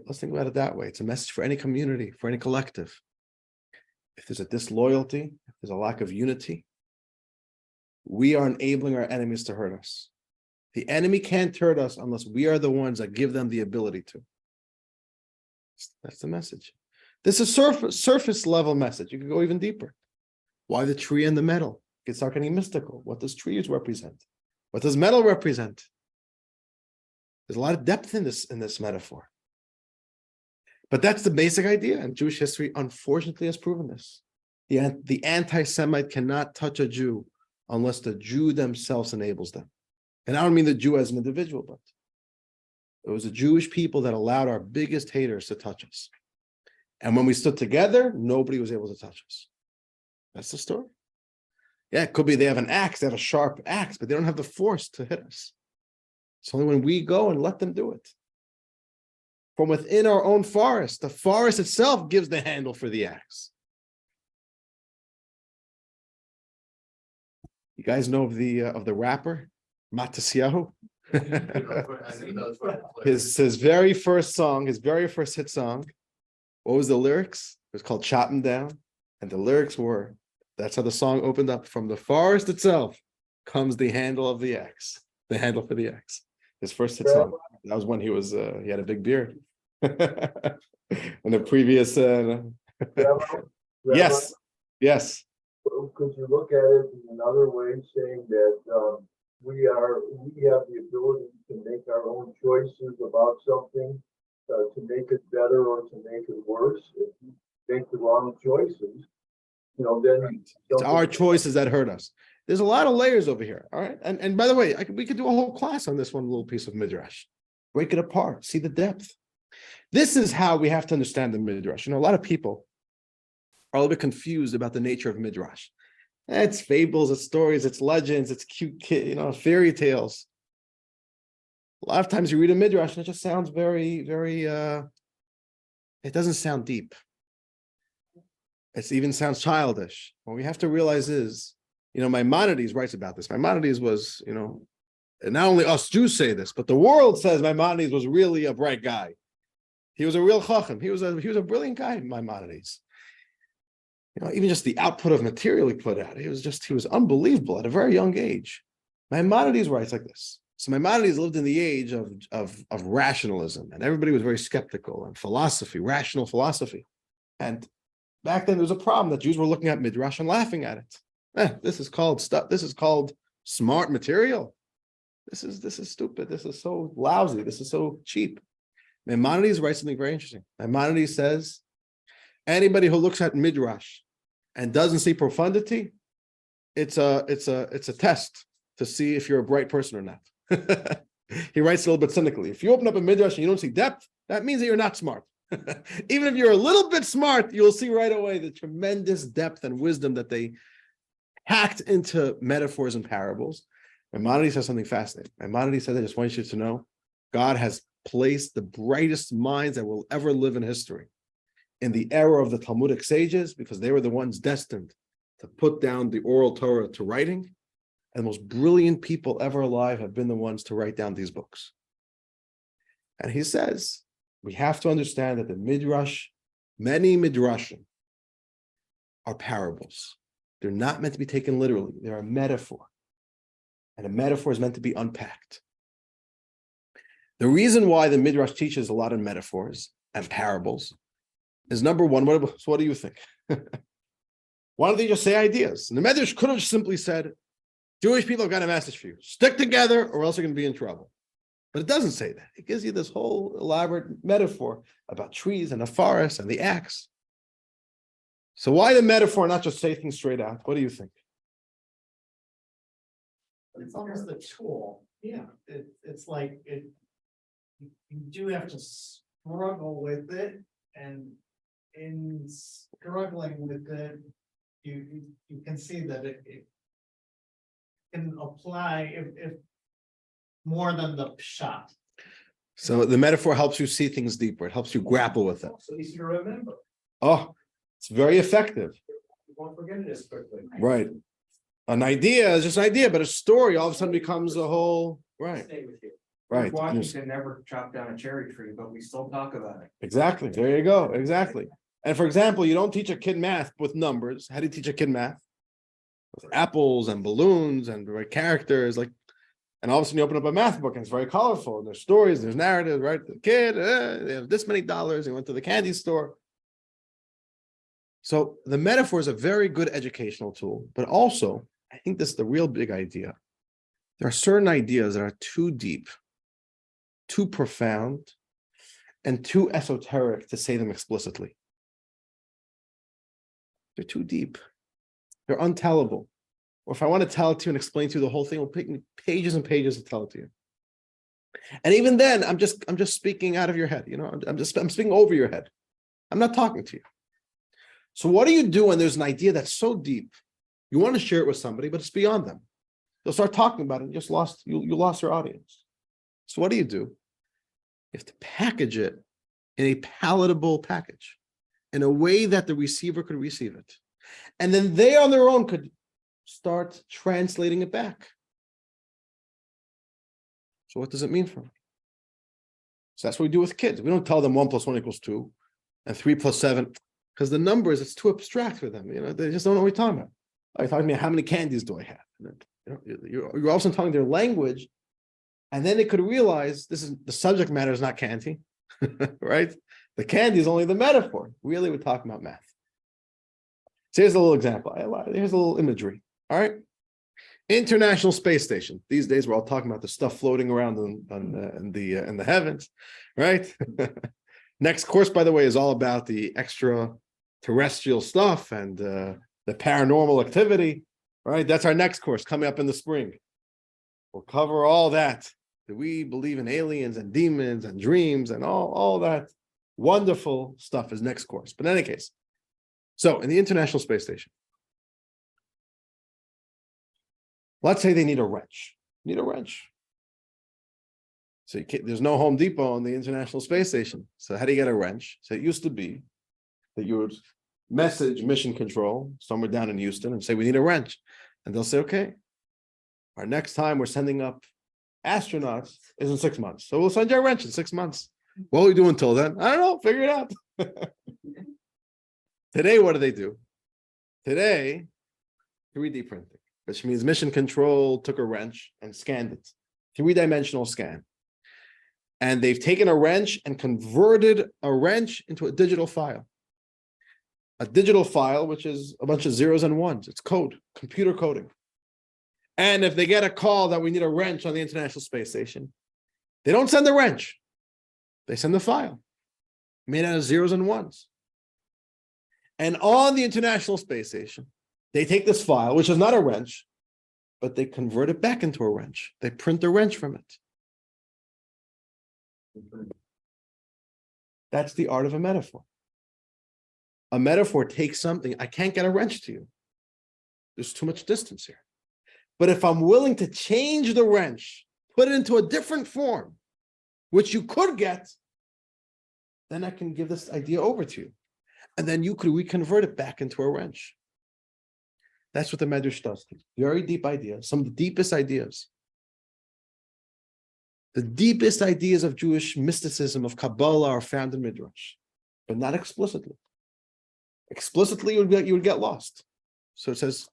Let's think about it that way. It's a message for any community, for any collective. If there's a disloyalty, if there's a lack of unity, we are enabling our enemies to hurt us. The enemy can't hurt us unless we are the ones that give them the ability to. That's the message. This is surface level message. You can go even deeper. Why the tree and the metal? You can start getting mystical. What does trees represent? What does metal represent? There's a lot of depth in this metaphor. But that's the basic idea, and Jewish history unfortunately has proven this. The anti-Semite cannot touch a Jew unless the Jew themselves enables them. And I don't mean the Jew as an individual, but it was the Jewish people that allowed our biggest haters to touch us. And when we stood together, nobody was able to touch us. That's the story. Yeah, it could be they have an axe, they have a sharp axe, but they don't have the force to hit us. It's only when we go and let them do it. From within our own forest, the forest itself gives the handle for the axe. You guys know of the rapper, Matisyahu? his very first song, his very first hit song, what was the lyrics? It was called Chop 'Em Down. And the lyrics were, that's how the song opened up. From the forest itself comes the handle of the axe, the handle for the axe. His first hit song. That was when he had a big beard. And the previous, yes. Could you look at it in another way, saying that we have the ability to make our own choices about something, to make it better or to make it worse? If you make the wrong choices, then it's our choices that hurt us. There's a lot of layers over here. All right. And by the way, we could do a whole class on this one little piece of Midrash. Break it apart, see the depth. This is how we have to understand the Midrash. A lot of people are a little bit confused about the nature of Midrash. It's fables, it's stories, it's legends, it's cute fairy tales. A lot of times you read a Midrash and it just sounds very, very, it doesn't sound deep. It even sounds childish. What we have to realize is, Maimonides writes about this. Maimonides was, and not only us Jews say this, but the world says Maimonides was really a bright guy. He was a real chacham. He was a brilliant guy, Maimonides. Even just the output of material he put out, he was unbelievable at a very young age. Maimonides writes like this. So Maimonides lived in the age of rationalism, and everybody was very skeptical, and philosophy, rational philosophy. And back then there was a problem that Jews were looking at Midrash and laughing at it. This is called smart material. This is stupid. This is so lousy. This is so cheap. Maimonides writes something very interesting. Maimonides says, anybody who looks at Midrash and doesn't see profundity, it's a test to see if you're a bright person or not. He writes a little bit cynically. If you open up a Midrash and you don't see depth, that means that you're not smart. Even if you're a little bit smart, you'll see right away the tremendous depth and wisdom that they hacked into metaphors and parables. Maimonides says something fascinating. Maimonides says, I just want you to know, God has placed the brightest minds that will ever live in history in the era of the Talmudic sages, because they were the ones destined to put down the oral Torah to writing. And the most brilliant people ever alive have been the ones to write down these books. And he says, we have to understand that the Midrash, many Midrashim, are parables. They're not meant to be taken literally. They're a metaphor. And a metaphor is meant to be unpacked. The reason why the Midrash teaches a lot of metaphors and parables is, number one, what do you think? Why don't they just say ideas? And the Midrash could have simply said, Jewish people have got a message for you. Stick together or else you're going to be in trouble. But it doesn't say that. It gives you this whole elaborate metaphor about trees and a forest and the axe. So why the metaphor, not just say things straight out? What do you think? It's almost a tool. Yeah, it's like it. You do have to struggle with it, and in struggling with it, you can see that it can apply if more than the shot. So the metaphor helps you see things deeper. It helps you grapple with it. So easy to remember. Oh, it's very effective. You won't forget it as quickly. Right. An idea is just an idea, but a story all of a sudden becomes a whole, right, Stay with you. right. Washington never chopped down a cherry tree, but we still talk about it. Exactly. There you go. Exactly. And for example, you don't teach a kid math with numbers. How do you teach a kid math? With apples and balloons and characters, and all of a sudden you open up a math book and it's very colorful. And there's stories, there's narratives, right? The kid, they have this many dollars, he went to the candy store. So the metaphor is a very good educational tool, but also, I think this is the real big idea. There are certain ideas that are too deep, too profound, and too esoteric to say them explicitly. They're too deep. They're untellable. Or if I want to tell it to you and explain to you the whole thing, it'll take me pages and pages to tell it to you. And even then, I'm just speaking out of your head. I'm speaking over your head. I'm not talking to you. So what do you do when there's an idea that's so deep? You want to share it with somebody, but it's beyond them. They'll start talking about it and you lost your audience. So what do? You have to package it in a palatable package, in a way that the receiver could receive it. And then they on their own could start translating it back. So what does it mean for them? So that's what we do with kids. We don't tell them 1 + 1 = 2 and 3 + 7, because the numbers, it's too abstract for them. They just don't know what we're talking about. Are you talking to me, how many candies do I have? You're also talking their language, and then they could realize the subject matter is not candy, right? The candy is only the metaphor. Really, we're talking about math. So here's a little example. Here's a little imagery. All right. International Space Station. These days, we're all talking about the stuff floating around in the heavens, right? Next course, by the way, is all about the extraterrestrial stuff and the paranormal activity, right? That's our next course coming up in the spring. We'll cover all that. Do we believe in aliens and demons and dreams and all that wonderful stuff is next course. But in any case, so in the International Space Station, let's say they need a wrench. So there's no Home Depot on the International Space Station. So how do you get a wrench? So it used to be that you would message mission control somewhere down in Houston and say, we need a wrench. And they'll say, okay, our next time we're sending up astronauts is in 6 months. So we'll send you a wrench in 6 months. What will we do until then? I don't know, figure it out. Today, what do? Today, 3D printing, which means mission control took a wrench and scanned it. 3-dimensional scan. And they've taken a wrench and converted a wrench into a digital file. A digital file, which is a bunch of zeros and ones. It's code, computer coding. And if they get a call that we need a wrench on the International Space Station, they don't send the wrench. They send the file made out of zeros and ones. And on the International Space Station, they take this file, which is not a wrench, but they convert it back into a wrench. They print a wrench from it. That's the art of a metaphor. A metaphor takes something. I can't get a wrench to you. There's too much distance here. But if I'm willing to change the wrench, put it into a different form, which you could get, then I can give this idea over to you. And then you could reconvert it back into a wrench. That's what the Midrash does. Very deep ideas, some of the deepest ideas. The deepest ideas of Jewish mysticism, of Kabbalah, are found in Midrash, but not explicitly. Explicitly, you would get lost. So it says,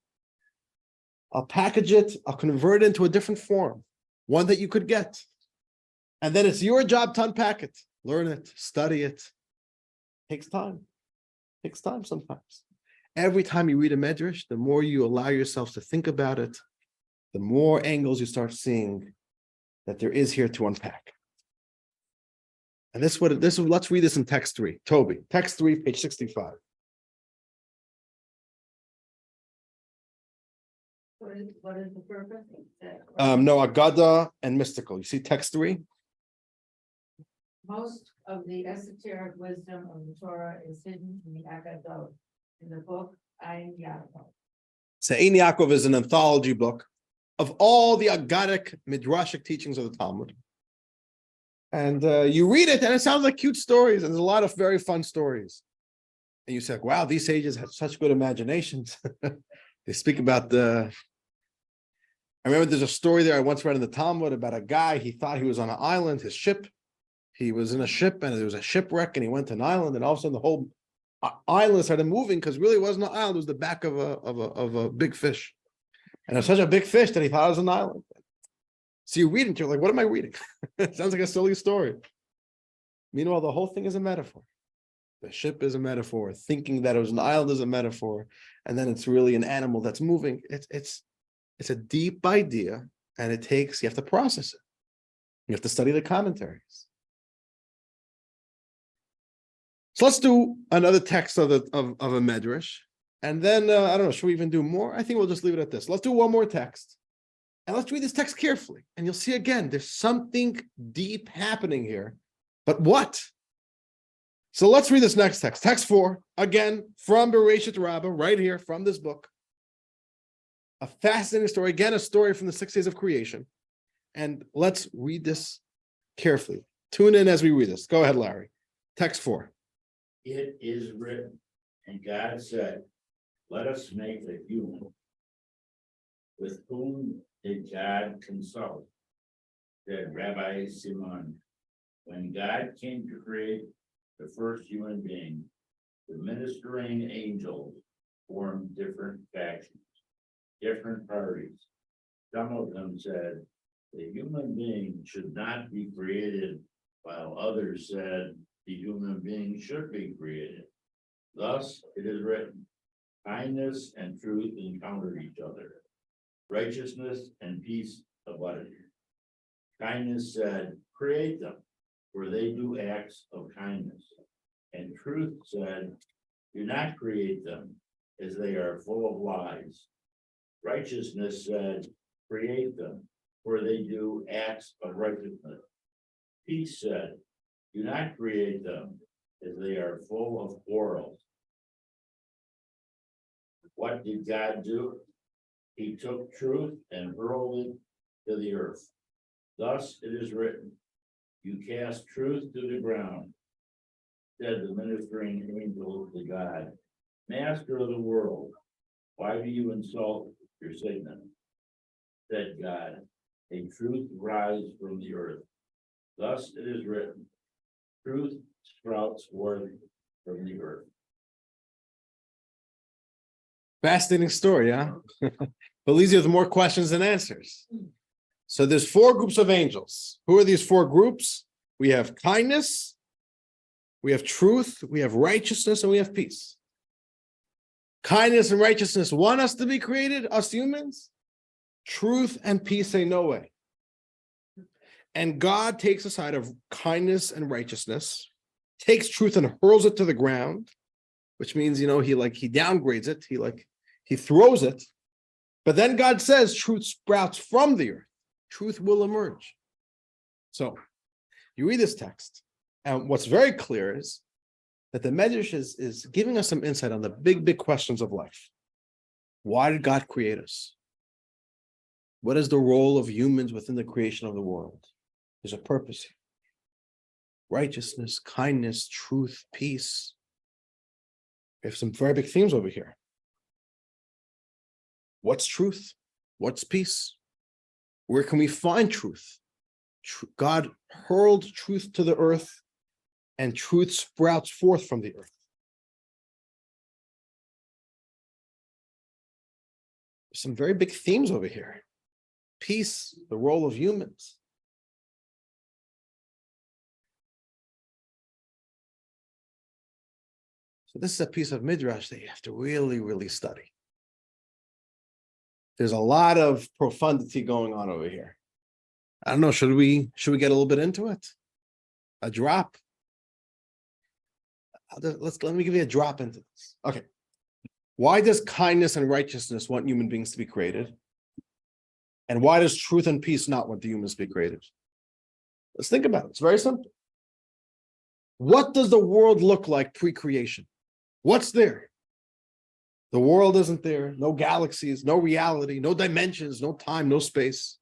I'll package it, I'll convert it into a different form, one that you could get. And then it's your job to unpack it, learn it, study it. Takes time. Takes time sometimes. Every time you read a Midrash, the more you allow yourself to think about it, the more angles you start seeing that there is here to unpack. And let's read this in text 3. Toby, text 3, page 65. What is the purpose? No, Agada and mystical. You see text 3? Most of the esoteric wisdom of the Torah is hidden in the Agadot, in the book Ein Yaakov. So Ein Yaakov is an anthology book of all the Agadic Midrashic teachings of the Talmud. And you read it and it sounds like cute stories, and there's a lot of very fun stories. And you say, wow, these sages have such good imaginations. They speak about I remember there's a story there I once read in the Talmud about a guy, he thought he was on an island, his ship. He was in a ship and there was a shipwreck and he went to an island, and all of a sudden the whole island started moving, because really it wasn't an island, it was the back of a big fish. And it was such a big fish that he thought it was an island. So you read it, you're like, what am I reading? It sounds like a silly story. Meanwhile, the whole thing is a metaphor. The ship is a metaphor. Thinking that it was an island is a metaphor. And then it's really an animal that's moving. It's a deep idea, and you have to process it. You have to study the commentaries. So let's do another text of a Midrash. And then, I don't know, should we even do more? I think we'll just leave it at this. Let's do one more text. And let's read this text carefully. And you'll see again, there's something deep happening here. But what? So let's read this next text. Text 4, again, from Bereshit Rabbah, right here from this book. A fascinating story. Again, a story from the 6 days of creation. And let's read this carefully. Tune in as we read this. Go ahead, Larry. Text 4. It is written, and God said, let us make a human. With whom did God consult? Said Rabbi Simon. When God came to create the first human being, the ministering angels formed different factions, different parties. Some of them said the human being should not be created, while others said the human being should be created. Thus it is written, kindness and truth encountered each other. Righteousness and peace abutted. Kindness said, create them, for they do acts of kindness. And truth said, do not create them, as they are full of lies. Righteousness said, create them, for they do acts of righteousness. Peace said, do not create them, as they are full of quarrels. What did God do? He took truth and hurled it to the earth. Thus it is written, you cast truth to the ground, said the ministering angel to God. Master of the world, why do you insult your signet? Said God, a truth rise from the earth. Thus it is written, truth sprouts forth from the earth. Fascinating story, huh? But these are the more questions than answers. So there's 4 groups of angels. Who are these 4 groups? We have kindness, we have truth, we have righteousness, and we have peace. Kindness and righteousness want us to be created, us humans. Truth and peace say no way. And God takes a side of kindness and righteousness, takes truth and hurls it to the ground, which means, he downgrades it, he throws it. But then God says truth sprouts from the earth. Truth will emerge. So you read this text, and what's very clear is that the Midrash is giving us some insight on the big questions of life. Why did God create us? What is the role of humans within the creation of the world? There's a purpose here. Righteousness, kindness, truth, peace. We have some very big themes over here. What's truth? What's peace? Where can we find truth? God hurled truth to the earth, and truth sprouts forth from the earth. Some very big themes over here. Peace, the role of humans. So this is a piece of Midrash that you have to really study. There's a lot of profundity going on over here. I don't know, should we get a little bit into it? A drop? Let me give you a drop into this. Okay. Why does kindness and righteousness want human beings to be created? And why does truth and peace not want the humans to be created? Let's think about it. It's very simple. What does the world look like pre-creation? What's there? The world isn't there. No galaxies, no reality, no dimensions, no time, no space.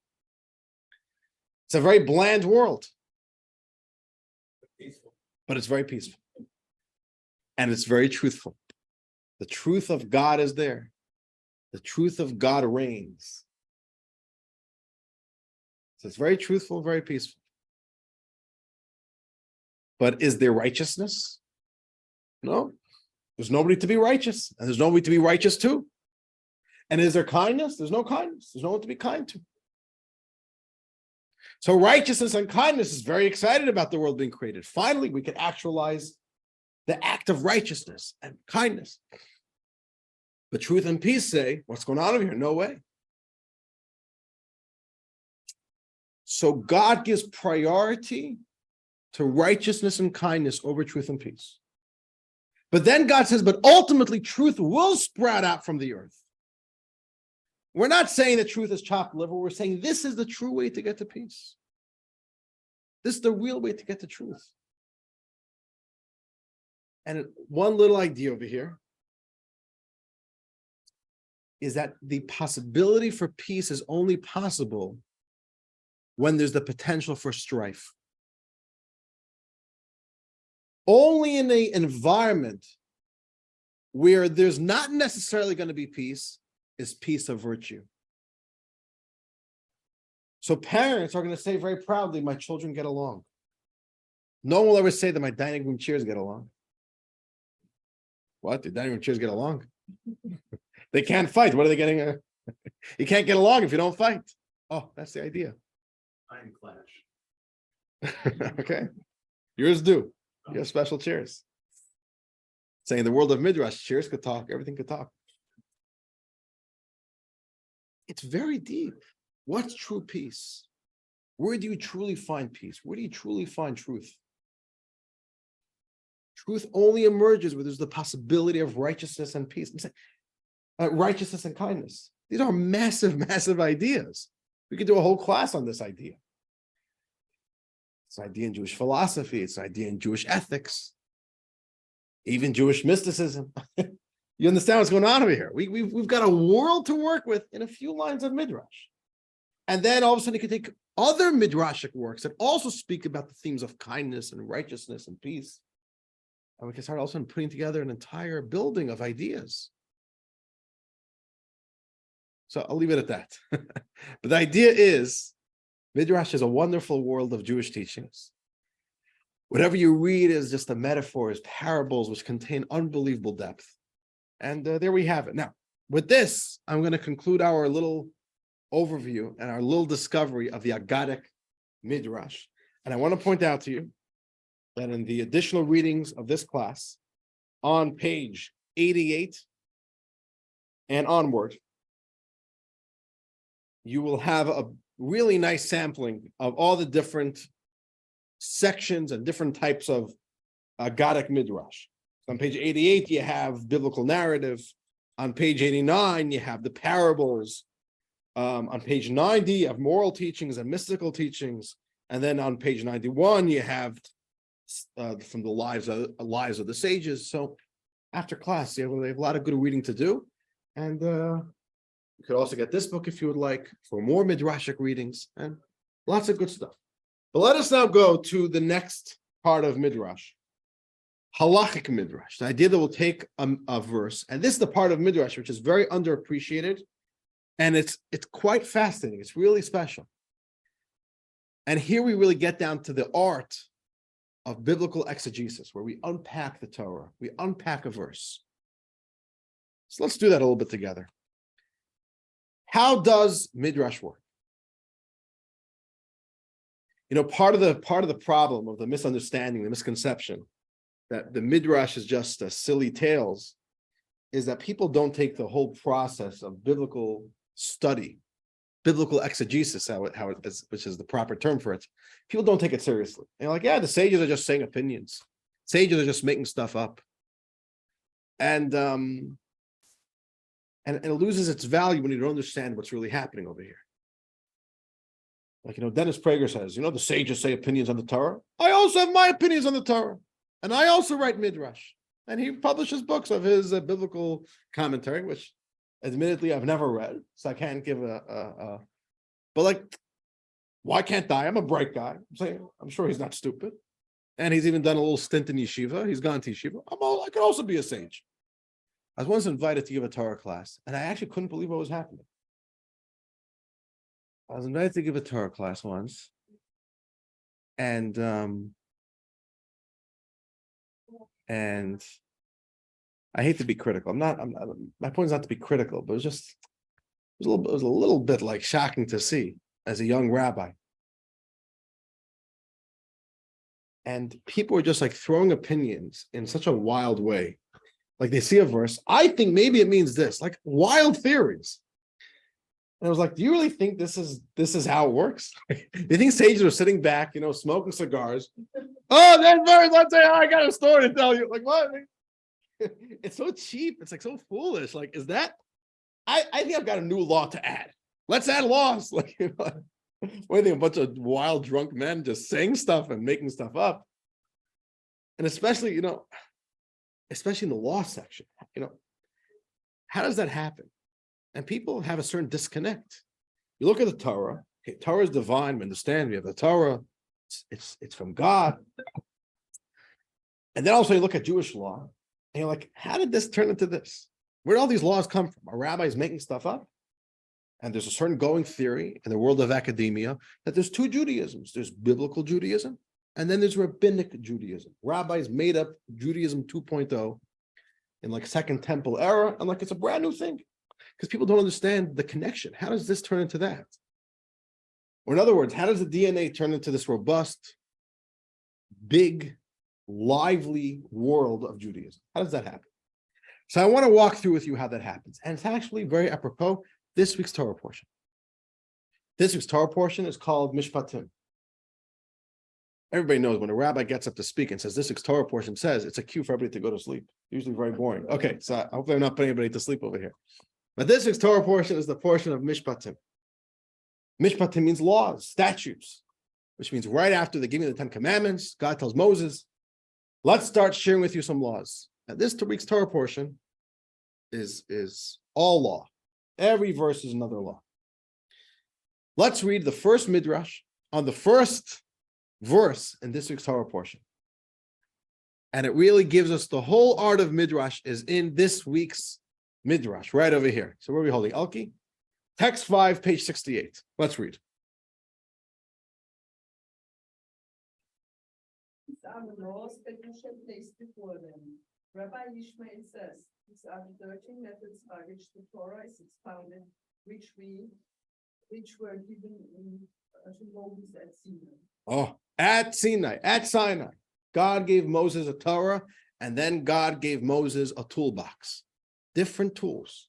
It's a very bland world. But it's very peaceful. And it's very truthful. The truth of God is there. The truth of God reigns. So it's very truthful, very peaceful. But is there righteousness? No. There's nobody to be righteous, and there's nobody to be righteous to. And is there kindness? There's no kindness. There's no one to be kind to. So righteousness and kindness is very excited about the world being created. Finally, we can actualize the act of righteousness and kindness. But truth and peace say, what's going on over here? No way. So God gives priority to righteousness and kindness over truth and peace. But then God says, but ultimately truth will sprout out from the earth. We're not saying that truth is chopped liver. We're saying this is the true way to get to peace. This is the real way to get to truth. And one little idea over here is that the possibility for peace is only possible when there's the potential for strife. Only in an environment where there's not necessarily going to be peace is peace of virtue. So parents are going to say very proudly, my children get along. No one will ever say that my dining room chairs get along. What? The dining room chairs get along? They can't fight. What are they getting? You can't get along if you don't fight. Oh, that's the idea. Iron clash. Okay. Yours do. You have special chairs. Saying the world of Midrash, chairs could talk, everything could talk. It's very deep. What's true peace? Where do you truly find peace? Where do you truly find truth? Truth only emerges where there's the possibility of righteousness and peace. Righteousness and kindness. These are massive ideas. We could do a whole class on this idea. It's an idea in Jewish philosophy. It's an idea in Jewish ethics, even Jewish mysticism. You understand what's going on over here? We've got a world to work with in a few lines of Midrash. And then all of a sudden you can take other Midrashic works that also speak about the themes of kindness and righteousness and peace. And we can start also putting together an entire building of ideas. So I'll leave it at that. But the idea is, Midrash is a wonderful world of Jewish teachings. Whatever you read is just the metaphors, parables, which contain unbelievable depth. And there we have it. Now, with this, I'm going to conclude our little overview and our little discovery of the Aggadic Midrash. And I want to point out to you that in the additional readings of this class, on page 88 and onward, you will have a really nice sampling of all the different sections and different types of Aggadic Midrash. On page 88, you have biblical narrative. On page 89, you have the parables. On page 90, you have moral teachings and mystical teachings. And then on page 91, you have from the lives of the sages. So after class, they have a lot of good reading to do. And you could also get this book if you would like for more Midrashic readings and lots of good stuff. But let us now go to the next part of Midrash, Halachic Midrash, the idea that we'll take a verse, and this is the part of Midrash which is very underappreciated, and it's quite fascinating. It's really special. And here we really get down to the art of biblical exegesis, where we unpack the Torah, we unpack a verse. So let's do that a little bit together. How does Midrash work? You know, part of the problem of the misunderstanding, the misconception that the Midrash is just silly tales, is that people don't take the whole process of biblical study, biblical exegesis, how it is, which is the proper term for it. People don't take it seriously. They're like, yeah, the sages are just saying opinions. Sages are just making stuff up. And it loses its value when you don't understand what's really happening over here. Like, Dennis Prager says, the sages say opinions on the Torah. I also have my opinions on the Torah. And I also write Midrash. And he publishes books of his biblical commentary, which admittedly I've never read. So I can't give but like, why can't I? I'm a bright guy. I'm sure he's not stupid. And he's even done a little stint in yeshiva. He's gone to yeshiva. I could also be a sage. I was once invited to give a Torah class, and I actually couldn't believe what was happening. I was invited to give a Torah class once, and I hate to be critical. My point is not to be critical, but it was a little bit like shocking to see as a young rabbi. And people were just like throwing opinions in such a wild way. Like they see a verse, I think maybe it means this, like wild theories. And I was like, do you really think this is how it works? Do you think sages are sitting back, smoking cigars? Oh, that verse, let's say, I got a story to tell you. Like, what? It's so cheap. It's like so foolish. Like, is that? I think I've got a new law to add. Let's add laws. Like, what do you think? A bunch of wild drunk men just saying stuff and making stuff up. And especially, especially in the law section, how does that happen? And people have a certain disconnect. You look at the Torah. Okay, Torah is divine. We understand we have the Torah. It's from God. And then also you look at Jewish law, and you're like, how did this turn into this? Where did all these laws come from? Are rabbis making stuff up? And there's a certain going theory in the world of academia that there's two Judaisms. There's biblical Judaism, and then there's rabbinic Judaism. Rabbis made up Judaism 2.0 in like Second Temple era, and like it's a brand new thing because people don't understand the connection. How does this turn into that? Or in other words, how does the DNA turn into this robust, big, lively world of Judaism? How does that happen? So I want to walk through with you how that happens. And it's actually very apropos this week's Torah portion. This week's Torah portion is called Mishpatim. Everybody knows when a rabbi gets up to speak and says this week's Torah portion says, it's a cue for everybody to go to sleep. Usually very boring. Okay, so hopefully I'm not putting anybody to sleep over here. But this week's Torah portion is the portion of Mishpatim. Mishpatim means laws, statutes, which means right after the giving of the 10 Commandments, God tells Moses, let's start sharing with you some laws. And this week's Torah portion is all law. Every verse is another law. Let's read the first Midrash on the first verse in this week's Torah portion. And it really gives us the whole art of Midrash is in this week's Midrash, right over here. So where are we holding? Elki? Text 5, page 68. Let's read. These are the laws that you shall place before them. Rabbi Ishmael says, these are the 13 methods by which the Torah is expounded, which were given to Moses at Sinai. Oh, at Sinai. God gave Moses a Torah, and then God gave Moses a toolbox, different tools.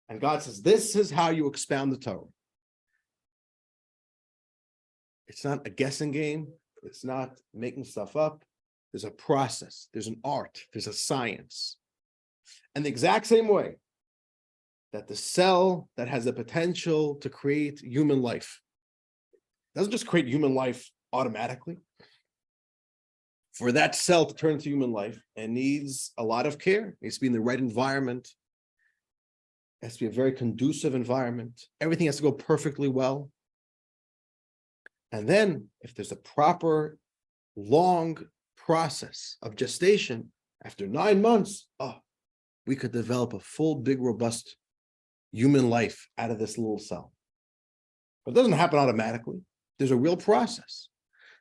And God says, this is how you expound the Torah. It's not a guessing game. It's not making stuff up. There's a process. There's an art. There's a science. And the exact same way that the cell that has the potential to create human life doesn't just create human life automatically. For that cell to turn into human life, it needs a lot of care. It needs to be in the right environment. It has to be a very conducive environment. Everything has to go perfectly well. And then if there's a proper long process of gestation, after 9 months, we could develop a full, big, robust human life out of this little cell. But it doesn't happen automatically. There's a real process.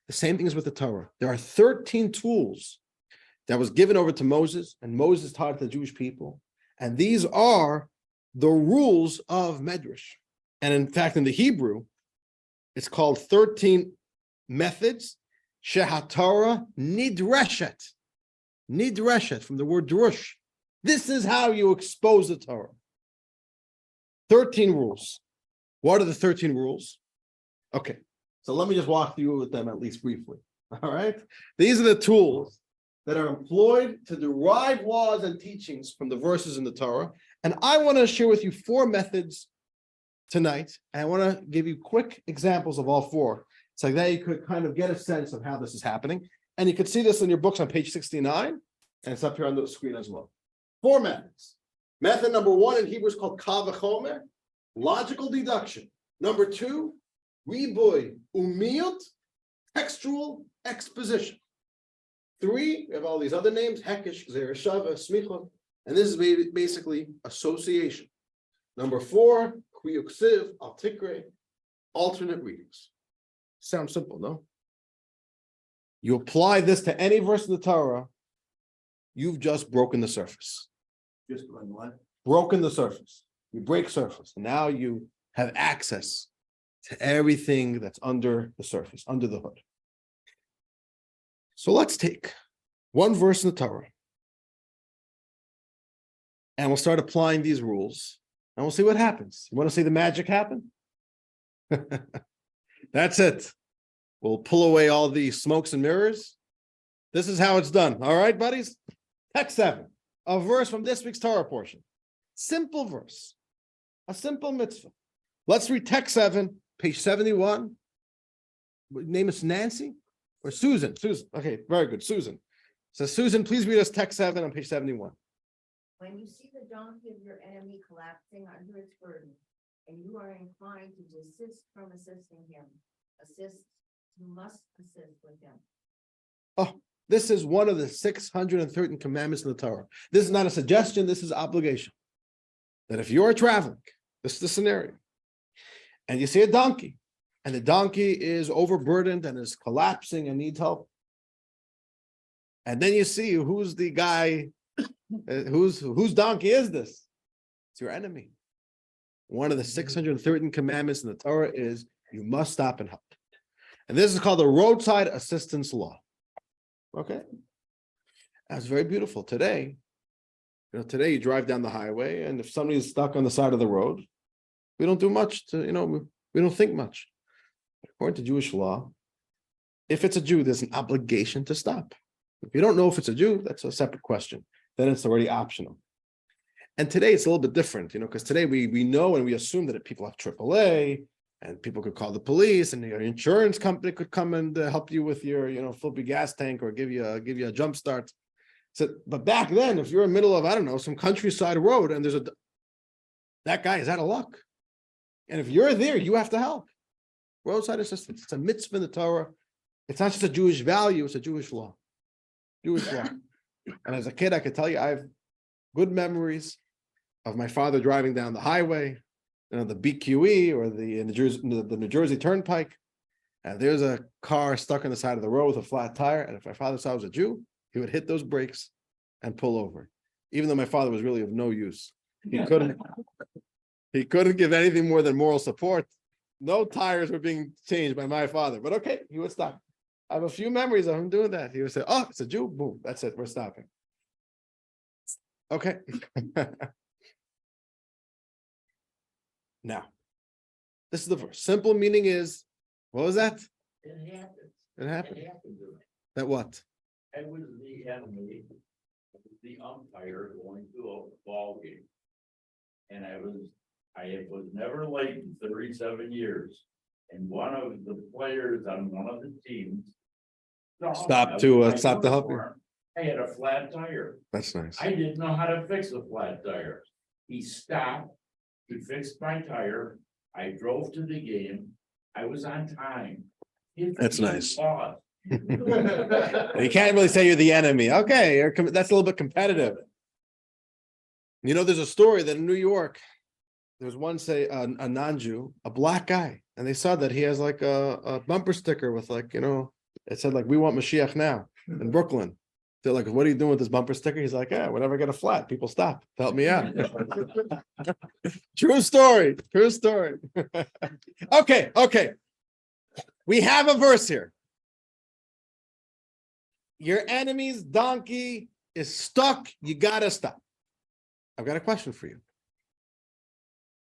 The same thing is with the Torah. There are 13 tools that was given over to Moses, and Moses taught it to the Jewish people. And these are the rules of Midrash. And in fact, in the Hebrew, it's called 13 methods. Shehatorah nidreshet. Nidreshet, from the word drush. This is how you expose the Torah. 13 rules. What are the 13 rules? Okay, so let me just walk through with them at least briefly. All right? These are the tools that are employed to derive laws and teachings from the verses in the Torah. And I want to share with you 4 methods tonight. And I want to give you quick examples of all 4. So that you could kind of get a sense of how this is happening. And you can see this in your books on page 69. And it's up here on the screen as well. 4 methods. Method number 1 in Hebrew is called kal v'chomer, logical deduction. Number 2, riboy umiyut, textual exposition. 3, we have all these other names, hekesh, gzeira shava, smicha, and this is basically association. Number 4, kriyuksiv, al tikre, alternate readings. Sounds simple, no? You apply this to any verse in the Torah, you've just broken the surface. Just going what? Broken the surface. You break surface. And now you have access to everything that's under the surface, under the hood. So let's take one verse in the Torah. And we'll start applying these rules. And we'll see what happens. You want to see the magic happen? That's it. We'll pull away all the smokes and mirrors. This is how it's done. All right, buddies? Text 7, a verse from this week's Torah portion. Simple verse, a simple mitzvah. Let's read text 7, page 71. Name is Nancy or Susan? Susan. Okay, very good. Susan. So Susan, please read us text 7 on page 71. When you see the donkey of your enemy collapsing under its burden, and you are inclined to desist from assisting him, you must assist with him. Oh, this is one of the 613 commandments in the Torah. This is not a suggestion, this is obligation. That if you're traveling, this is the scenario, and you see a donkey, and the donkey is overburdened and is collapsing and needs help. And then you see who's the guy, whose donkey is this? It's your enemy. One of the 613 commandments in the Torah is you must stop and help. And this is called the roadside assistance law. Okay. That's very beautiful. Today, today you drive down the highway, and if somebody is stuck on the side of the road, we don't do much to, we don't think much. According to Jewish law, if it's a Jew, there's an obligation to stop. If you don't know if it's a Jew, that's a separate question. Then it's already optional. And today it's a little bit different, because today we know and we assume that people have AAA, and people could call the police, and your insurance company could come and help you with your, flippy gas tank or give you a jump start. So, but back then, if you're in the middle of, I don't know, some countryside road, and that guy is out of luck. And if you're there, you have to help. Roadside assistance. It's a mitzvah in the Torah. It's not just a Jewish value, it's a Jewish law. Jewish law. And as a kid, I could tell you, I have good memories of my father driving down the highway, the BQE or the New Jersey Turnpike. And there's a car stuck on the side of the road with a flat tire. And if my father saw I was a Jew, he would hit those brakes and pull over. Even though my father was really of no use. He couldn't give anything more than moral support. No tires were being changed by my father, but okay, he would stop. I have a few memories of him doing that. He would say, oh, it's a Jew, boom, that's it, we're stopping. Okay. Now, this is the verse. Simple meaning is, what was that? It happened. It happened. It happened to me. That what? I was the enemy, the umpire going to a ball game. And I was never late in 37 years. And one of the players on one of the teams. Stop to help you. I had a flat tire. That's nice. I didn't know how to fix a flat tire. He stopped, he fixed my tire. I drove to the game. I was on time. That's nice. Lost. You can't really say you're the enemy. Okay, that's a little bit competitive. You know, there's a story that in New York, there's one, say, a non-Jew, a black guy, and they saw that he has like a bumper sticker with like, it said like, we want Mashiach now in Brooklyn. They're like, what are you doing with this bumper sticker? He's like, yeah, whenever I get a flat, people stop to help me out. True story. Okay. We have a verse here. Your enemy's donkey is stuck. You gotta stop. I've got a question for you.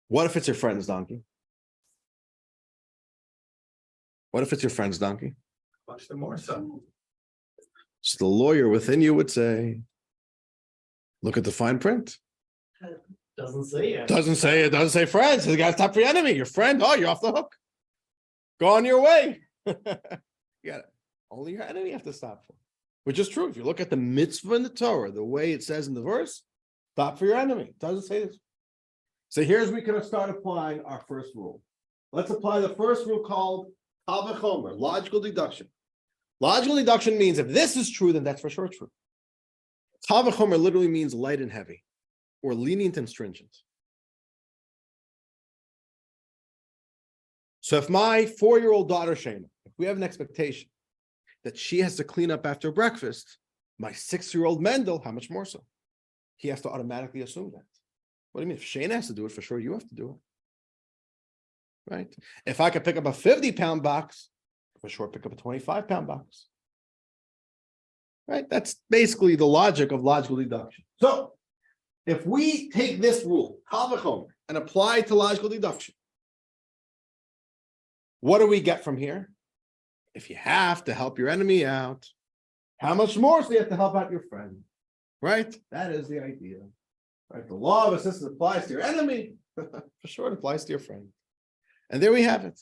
What if it's your friend's donkey? What if it's your friend's donkey? Much the more so. So the lawyer within you would say, look at the fine print. Doesn't say it. Doesn't say friends. You gotta stop for your enemy. Your friend, oh, you're off the hook. Go on your way. You got it. Only your enemy you have to stop for. Which is true. If you look at the mitzvah in the Torah, the way it says in the verse, stop for your enemy. It doesn't say this. So here's we can start applying our first rule. Let's apply the first rule called Kal v'chomer, logical deduction. Logical deduction means if this is true, then that's for sure true. Kal v'chomer literally means light and heavy, or lenient and stringent. So if my 4-year-old daughter Shana, if we have an expectation that she has to clean up after breakfast, my 6-year-old Mendel, how much more so? He has to automatically assume that. What do you mean? If Shana has to do it, for sure you have to do it. Right? If I could pick up a 50-pound box, for sure pick up a 25-pound box. Right? That's basically the logic of logical deduction. So if we take this rule, Kal v'chomer, and apply it to logical deduction, what do we get from here? If you have to help your enemy out, how much more so you have to help out your friend? Right? That is the idea. Right? The law of assistance applies to your enemy, for sure it applies to your friend. And there we have it.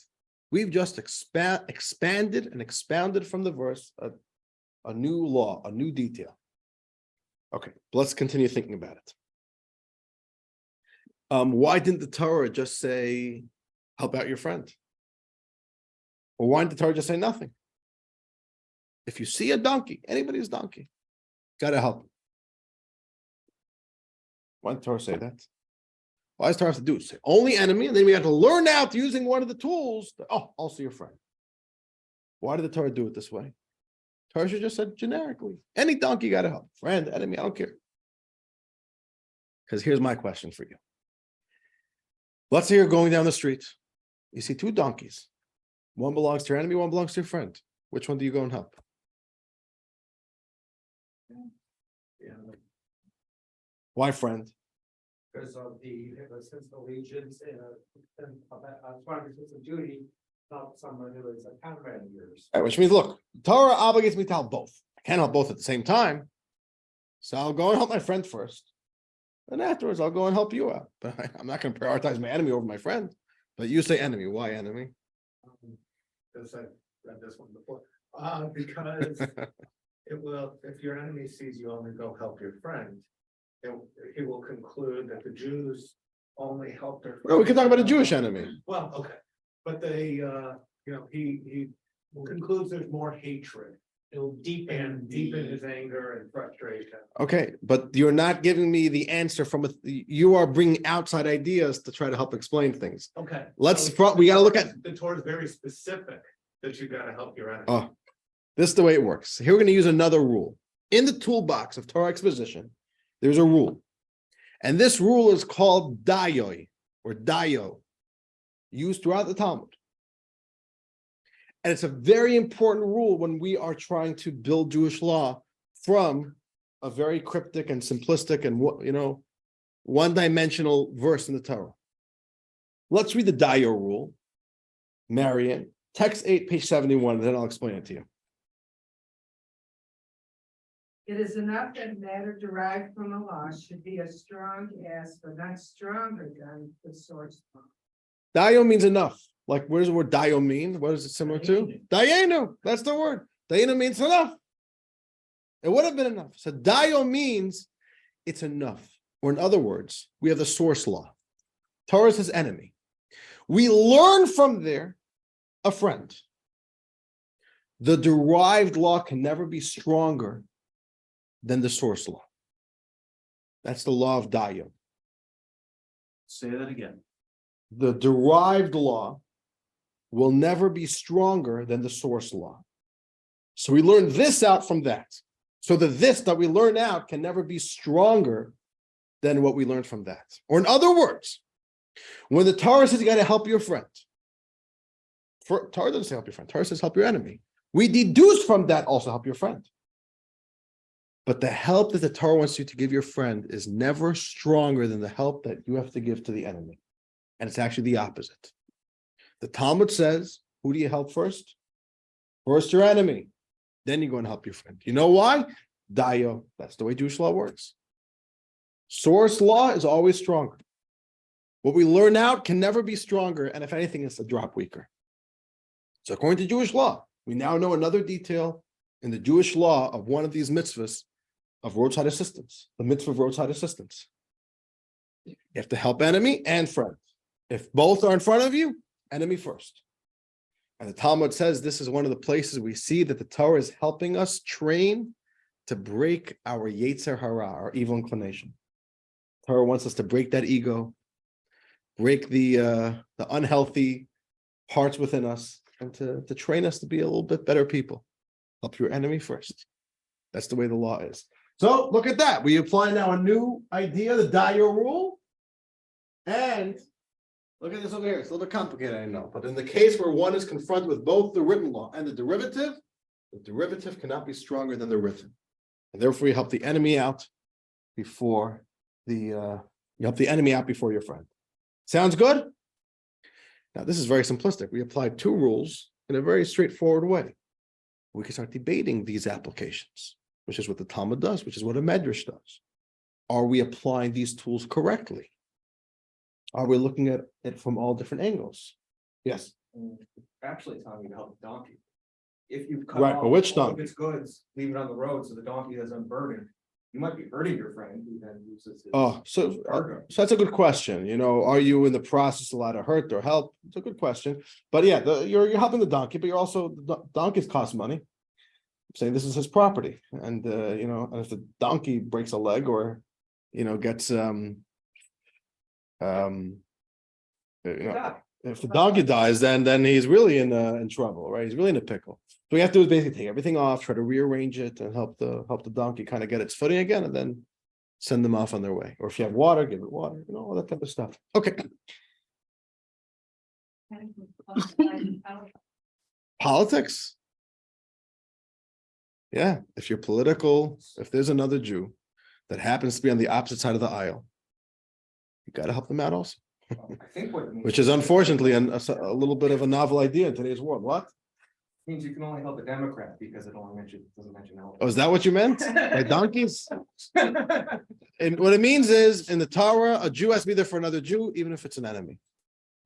We've just expanded and expounded from the verse a new law, a new detail. Okay, let's continue thinking about it. Why didn't the Torah just say, help out your friend? Or why didn't the Torah just say nothing? If you see a donkey, anybody's donkey, gotta help him. Why did the Torah say that? Why does the Torah have to do it? Say only enemy, and then we have to learn out using one of the tools. Also your friend. Why did the Torah do it this way? Torah should just said generically, any donkey gotta help. Friend, enemy, I don't care. Because here's my question for you. Let's say you're going down the street. You see 2 donkeys. One belongs to your enemy, one belongs to your friend. Which one do you go and help? Yeah, Why friend? because of the sense of allegiance and as far as it's a duty, not someone who is a comrade of yours. Right, which means, look, Torah obligates me to help both. I can't help both at the same time. So I'll go and help my friend first. And afterwards, I'll go and help you out. But I'm not going to prioritize my enemy over my friend. But you say enemy. Why enemy? Because I read this one before. Because it will, if your enemy sees you only go help your friend, he will conclude that the Jews only help their. Well, we can talk about a Jewish enemy. Well, okay, but they, he concludes there's more hatred It'll and deepen his anger and frustration. Okay, but you're not giving me the answer you are bringing outside ideas to try to help explain things. Okay. We gotta look at, The Torah is very specific that you gotta help your enemy. oh, this is the way it works. Here we're gonna use another rule. In the toolbox of Torah exposition, there's a rule. And this rule is called dayoi or dayo, used throughout the Talmud. And it's a very important rule when we are trying to build Jewish law from a very cryptic and simplistic and one-dimensional verse in the Torah. Let's read the dayo rule. Marian, text 8, page 71, and then I'll explain it to you. It is enough that matter derived from a law should be as strong as, but not stronger than the source law. Dayo means enough. Like, what does the word dayo mean? What is it similar to? Dayenu. That's the word. Dayenu means enough. It would have been enough. So dayo means it's enough. Or in other words, we have the source law. Torah is his enemy. We learn from there a friend. The derived law can never be stronger than the source law. That's the law of dayo. Say that again. The derived law will never be stronger than the source law. So we learn this out from that. So this that we learn out can never be stronger than what we learned from that. Or in other words, when the Torah says you got to help your friend, Torah doesn't say help your friend, Torah says help your enemy. We deduce from that also help your friend. But the help that the Torah wants you to give your friend is never stronger than the help that you have to give to the enemy. And it's actually the opposite. The Talmud says, who do you help first? First your enemy. Then you go and help your friend. You know why? Dayo. That's the way Jewish law works. Source law is always stronger. What we learn out can never be stronger. And if anything, it's a drop weaker. So according to Jewish law, we now know another detail in the Jewish law of one of these mitzvahs of roadside assistance, the mitzvah of roadside assistance. You have to help enemy and friend. If both are in front of you, enemy first. And the Talmud says this is one of the places we see that the Torah is helping us train to break our Yetzer Hara, our evil inclination. The Torah wants us to break that ego, break the unhealthy parts within us, and to train us to be a little bit better people. Help your enemy first. That's the way the law is. So look at that. We apply now a new idea, the dayo rule. And look at this over here. It's a little bit complicated, I know. But in the case where one is confronted with both the written law and the derivative cannot be stronger than the written. And therefore you help the enemy out before your friend. Sounds good? Now this is very simplistic. We applied two rules in a very straightforward way. We can start debating these applications, which is what the Talmud does, which is what a Midrash does. Are we applying these tools correctly? Are we looking at it from all different angles? Yes. Actually telling you to help the donkey. If you cut Right, off but which all of donkey? its goods, leave it on the road so the donkey is unburdened, you might be hurting your friend who then uses his. So cargo. that's a good question. Are you in the process allowed to hurt or help? It's a good question. But yeah, you're helping the donkey, but you're also, the donkeys cost money. I'm saying this is his property. And and if the donkey breaks a leg or gets if the donkey dies, then he's really in trouble, right? He's really in a pickle. So we have to do is basically take everything off, try to rearrange it, and help the donkey kind of get its footing again, and then send them off on their way. Or if you have water, give it water, all that type of stuff. Okay. Politics. Yeah, if you're political, if there's another Jew that happens to be on the opposite side of the aisle, you got to help them out also. I think what it means. Which is unfortunately a little bit of a novel idea in today's world. What? Means you can only help a Democrat because it doesn't mention. Oh, is that what you meant? By donkeys? And what it means is in the Torah, a Jew has to be there for another Jew, even if it's an enemy.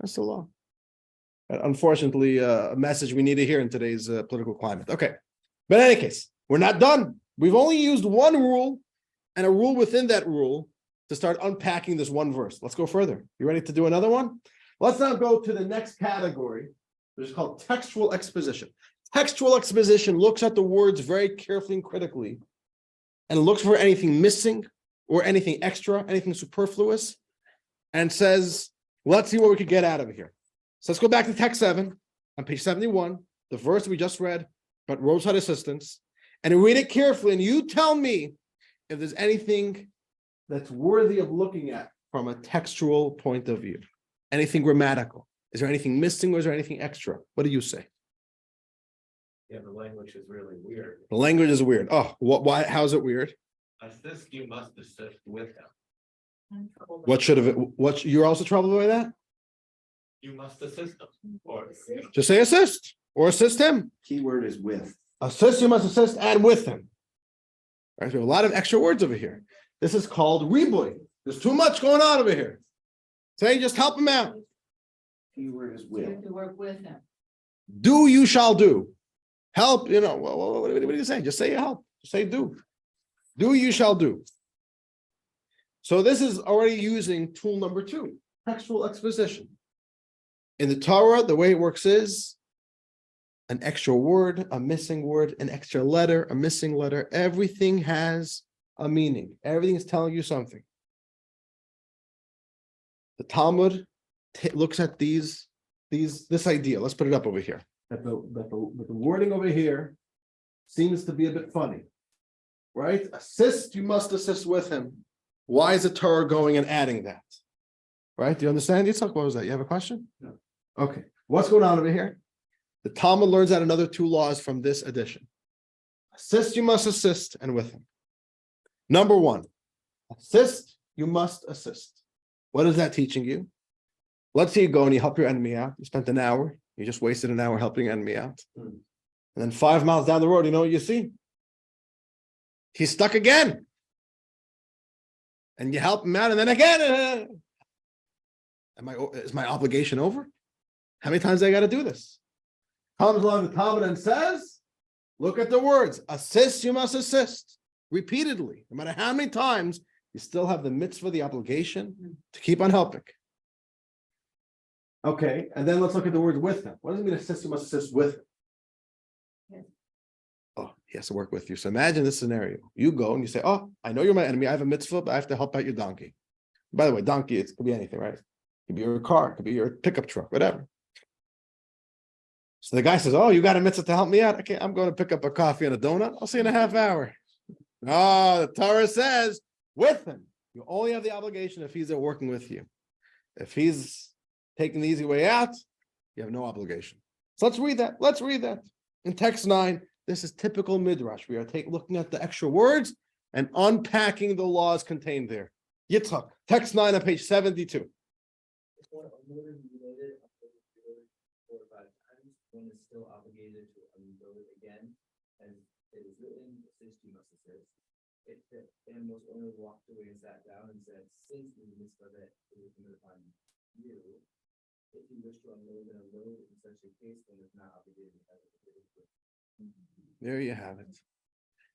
That's the law. Unfortunately, a message we need to hear in today's political climate. Okay. But in any case, we're not done. We've only used one rule and a rule within that rule to start unpacking this one verse. Let's go further. You ready to do another one? Let's now go to the next category, which is called textual exposition. Textual exposition looks at the words very carefully and critically and looks for anything missing or anything extra, anything superfluous, and says, let's see what we could get out of here. So let's go back to text 7 on page 71, the verse we just read about roadside assistance, and read it carefully, and you tell me if there's anything that's worthy of looking at from a textual point of view. Anything grammatical. Is there anything missing or is there anything extra? What do you say? Yeah, the language is really weird. The language is weird. Oh, why? How's it weird? Assist, you must assist with them. What should have it? What you're also troubled by that? You must assist them, or. Just say assist or assist him. Keyword is with. Assist, you must assist, and with him. All right, so a lot of extra words over here. This is called riboy. There's too much going on over here. Say, just help him out. Keyword is You with. have to work with him. Do, you shall do. Help, what do you say? Just say help. Just say do. Do, you shall do. So this is already using tool number 2, textual exposition. In the Torah, the way it works is an extra word, a missing word, an extra letter, a missing letter. Everything has a meaning. Everything is telling you something. The Talmud looks at this idea. Let's put it up over here. That the wording over here seems to be a bit funny, right? Assist, you must assist with him. Why is the Torah going and adding that? Right? Do you understand, Yitzhak? What was that? You have a question? No. Okay. What's going on over here? The Talmud learns out another 2 laws from this edition. Assist, you must assist, and with him. Number 1, assist, you must assist. What is that teaching you? Let's say you go and you help your enemy out. You spent an hour. You just wasted an hour helping your enemy out. And then 5 miles down the road, you know what you see? He's stuck again. And you help him out, and then again. Is my obligation over? How many times I got to do this? Comes along the Talmud and says, look at the words. Assist, you must assist. Repeatedly. No matter how many times, you still have the mitzvah, the obligation to keep on helping. Okay, and then let's look at the word with him. What does it mean assist, you must assist with him? Yes. Oh, he has to work with you. So imagine this scenario. You go and you say, oh, I know you're my enemy. I have a mitzvah, but I have to help out your donkey. By the way, donkey, it could be anything, right? It could be your car, it could be your pickup truck, whatever. So the guy says, oh, you got a mitzvah to help me out? Okay, I'm going to pick up a coffee and a donut. I'll see you in a half hour. Oh, the Torah says with him. You only have the obligation if he's there working with you. If he's taking the easy way out, you have no obligation. So let's read that. Let's read that. In text 9, this is typical Midrash. We are looking at the extra words and unpacking the laws contained there. Yitzhak, text 9 on page 72. One is still obligated to unbuild it again, and it is written, assist, you must assist. If the animals only walked away and sat down and said, since the mitzvah that it was committed upon you, if you wish to unload and unload in such a case, then it's not obligated to have it. There you have it.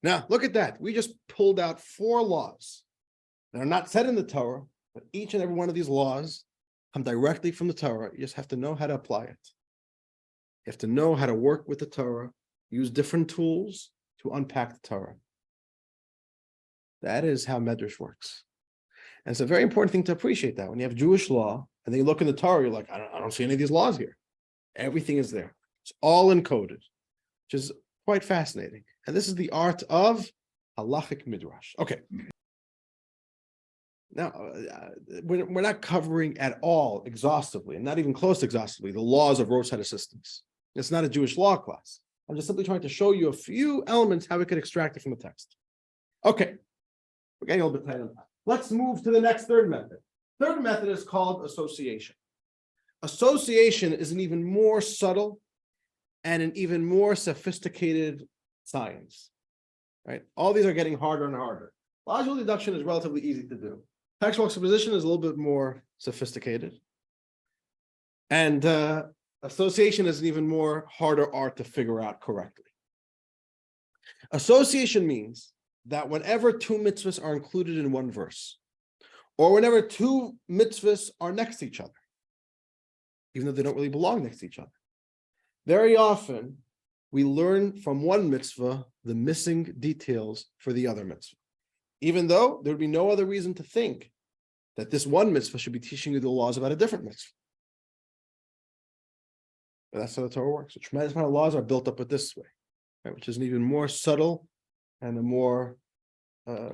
Now, look at that. We just pulled out 4 laws that are not said in the Torah, but each and every one of these laws come directly from the Torah. You just have to know how to apply it. You have to know how to work with the Torah, use different tools to unpack the Torah. That is how Midrash works. And it's a very important thing to appreciate that. When you have Jewish law and then you look in the Torah, you're like, I don't see any of these laws here. Everything is there. It's all encoded, which is quite fascinating. And this is the art of halachic Midrash. Okay. Now, we're not covering at all exhaustively, and not even close to exhaustively, the laws of roadside assistance. It's not a Jewish law class. I'm just simply trying to show you a few elements how we could extract it from the text. Okay, we're getting a little bit tight on time. Let's move to the next 3rd method. 3rd method is called association. Association is an even more subtle and an even more sophisticated science, right? All these are getting harder and harder. Logical deduction is relatively easy to do. Textual exposition is a little bit more sophisticated. And association is an even more harder art to figure out correctly. Association means that whenever 2 mitzvahs are included in one verse, or whenever 2 mitzvahs are next to each other, even though they don't really belong next to each other, very often we learn from one mitzvah the missing details for the other mitzvah. Even though there would be no other reason to think that this one mitzvah should be teaching you the laws about a different mitzvah. But that's how the Torah works. A tremendous amount of laws are built up with this way, right, which is an even more subtle and a more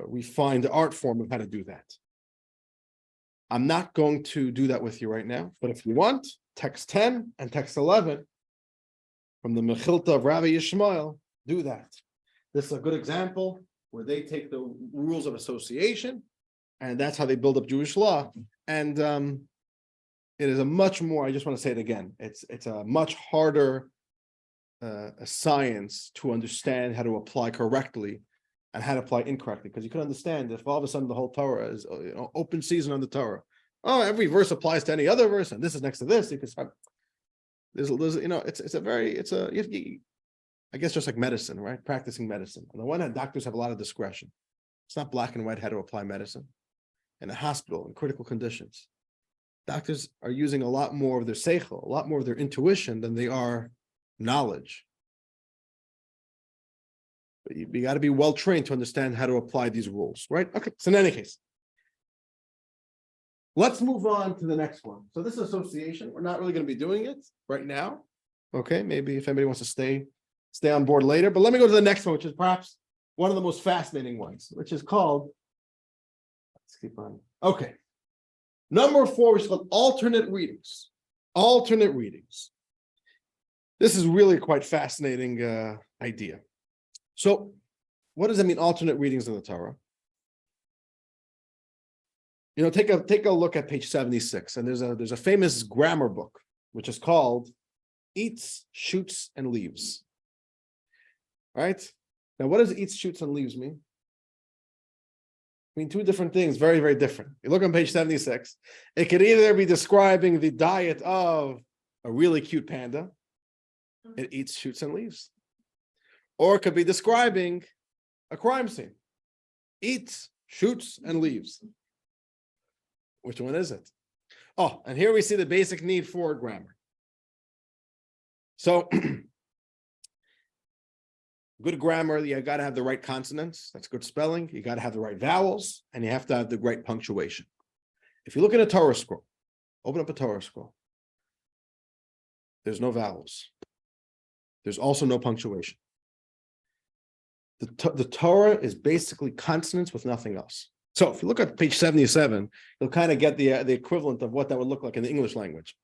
refined art form of how to do that. I'm not going to do that with you right now, but if you want, text 10 and text 11 from the Mechilta of Rabbi Yishmael, do that. This is a good example where they take the rules of association, and that's how they build up Jewish law. And it is a much more, I just want to say it again, it's a much harder a science to understand how to apply correctly and how to apply incorrectly, because you can understand if all of a sudden the whole Torah is open season on the Torah. Oh, every verse applies to any other verse, and this is next to this. You can start. There's I guess just like medicine, right? Practicing medicine. On the one hand, doctors have a lot of discretion. It's not black and white how to apply medicine. In a hospital, in critical conditions, doctors are using a lot more of their seichel, a lot more of their intuition than they are knowledge. But you got to be well trained to understand how to apply these rules, right? Okay, so in any case, let's move on to the next one. So this association, we're not really going to be doing it right now. Okay, maybe if anybody wants to stay on board later, but let me go to the next one, which is perhaps one of the most fascinating ones, which is called, let's keep on. Okay. Number 4, which is called alternate readings. Alternate readings. This is really quite fascinating idea. So what does it mean, alternate readings in the Torah? You know, take a look at page 76, and there's a famous grammar book, which is called Eats, Shoots, and Leaves. Right? Now, what does eats, shoots, and leaves mean? I mean, two different things, very, very different. You look on page 76, it could either be describing the diet of a really cute panda. It eats, shoots, and leaves. Or it could be describing a crime scene. Eats, shoots, and leaves. Which one is it? Oh, and here we see the basic need for grammar. So, good grammar, you got to have the right consonants. That's good spelling. You got to have the right vowels, and you have to have the right punctuation. If you look at a Torah scroll, open up a Torah scroll. There's no vowels. There's also no punctuation. The Torah is basically consonants with nothing else. So if you look at page 77, you'll kind of get the equivalent of what that would look like in the English language.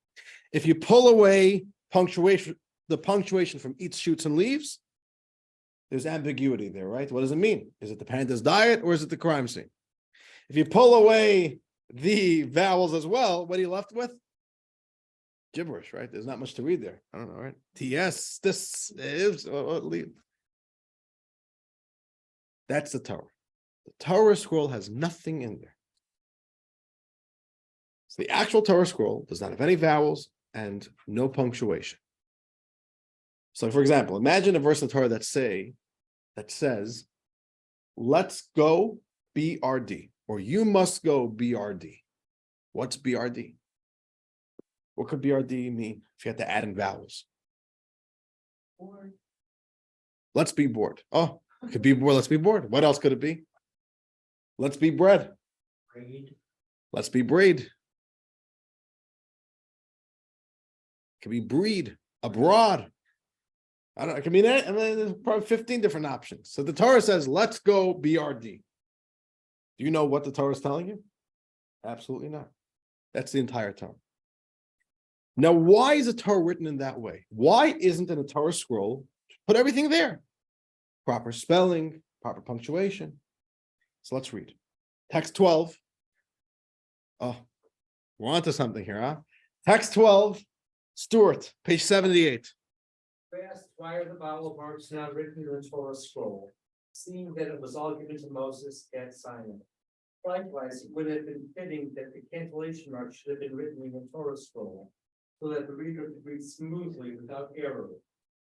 If you pull away the punctuation from eats, shoots, and leaves, there's ambiguity there, right? What does it mean? Is it the panda's diet or is it the crime scene? If you pull away the vowels as well, what are you left with? Gibberish, right? There's not much to read there. I don't know, right? TS, this is, leave. That's the Torah. The Torah scroll has nothing in there. So the actual Torah scroll does not have any vowels and no punctuation. So, for example, imagine a verse in the Torah that says, let's go BRD, or you must go BRD. What's BRD? What could BRD mean if you had to add in vowels? Bored. Let's be bored. Oh, it could be bored. Let's be bored. What else could it be? Let's be bread. Braid. Let's be braid. It could be breed, abroad. I don't know. It can mean that. I mean, there's probably 15 different options. So the Torah says, let's go BRD. Do you know what the Torah is telling you? Absolutely not. That's the entire Torah. Now, why is the Torah written in that way? Why isn't in a Torah scroll put everything there? Proper spelling, proper punctuation. So let's read. Text 12. Oh, we're on to something here, huh? Text 12, Stuart, page 78. Asked, why are the vowel marks not written in the Torah scroll, seeing that it was all given to Moses at Sinai? Likewise, it would have been fitting that the cantillation mark should have been written in the Torah scroll, so that the reader could read smoothly without error.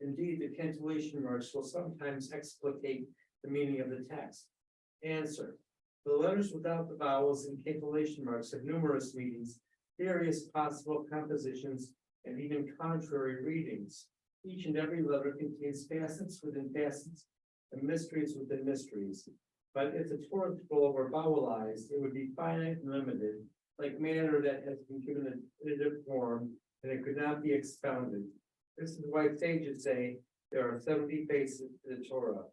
Indeed, the cantillation marks will sometimes explicate the meaning of the text. Answer: the letters without the vowels and cantillation marks have numerous meanings, various possible compositions, and even contrary readings. Each and every letter contains facets within facets and mysteries within mysteries. But if the Torah scroll were vowelized, it would be finite and limited, like matter that has been given a definitive form, and it could not be expounded. This is why sages say there are 70 faces to the Torah.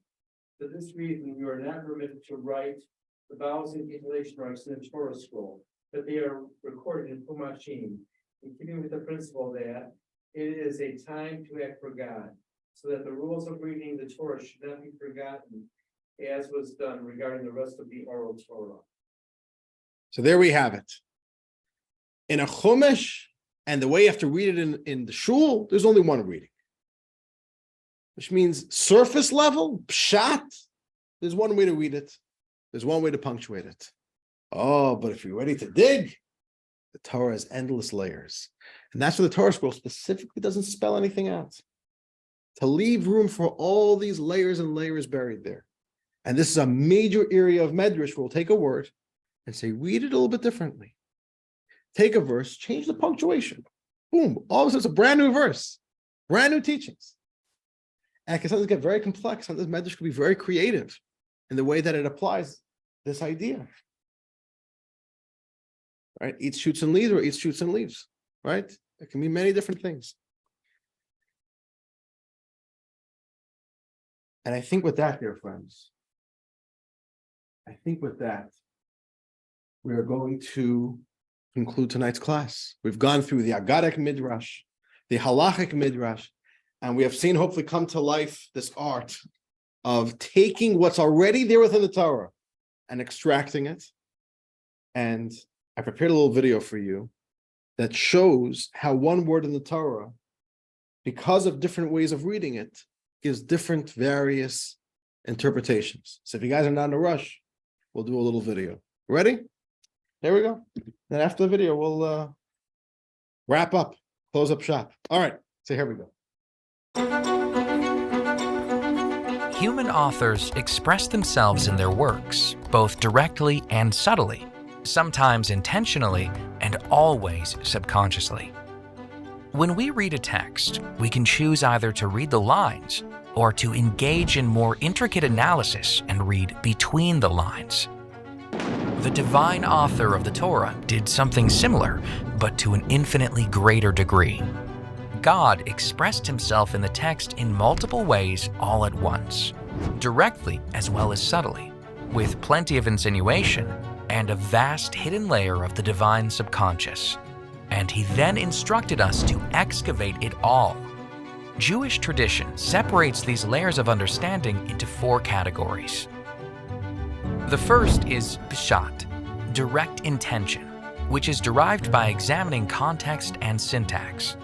For this reason, you are not permitted to write the vowels and cantillation marks in the Torah scroll, but they are recorded in Humashim, in keeping with the principle that it is a time to act for God, so that the rules of reading the Torah should not be forgotten, as was done regarding the rest of the oral Torah. So there we have it. In a Chumash, and the way you have to read it in the shul, there's only one reading. Which means surface level, pshat, there's one way to read it. There's one way to punctuate it. Oh, but if you're ready to dig, the Torah has endless layers. And that's why the Torah scroll specifically doesn't spell anything out. To leave room for all these layers and layers buried there. And this is a major area of Midrash where we'll take a word and say, read it a little bit differently. Take a verse, change the punctuation. Boom, all of a sudden it's a brand new verse, brand new teachings. And it can sometimes get very complex. Sometimes Midrash can be very creative in the way that it applies this idea. Right? Eats shoots and leaves, or eats shoots and leaves. Right? It can be many different things. And I think with that, dear friends, we are going to conclude tonight's class. We've gone through the Agadic Midrash, the Halachic Midrash, and we have seen hopefully come to life this art of taking what's already there within the Torah and extracting it. And I prepared a little video for you that shows how one word in the Torah, because of different ways of reading it, gives different various interpretations. So if you guys are not in a rush, we'll do a little video. Ready? Here we go. Then after the video, we'll wrap up, close up shop. All right, so here we go. Human authors express themselves in their works, both directly and subtly, sometimes intentionally and always subconsciously. When we read a text, we can choose either to read the lines or to engage in more intricate analysis and read between the lines. The divine author of the Torah did something similar, but to an infinitely greater degree. God expressed himself in the text in multiple ways all at once, directly as well as subtly, with plenty of insinuation and a vast hidden layer of the divine subconscious. And he then instructed us to excavate it all. Jewish tradition separates these layers of understanding into 4 categories. The first is pshat, direct intention, which is derived by examining context and syntax.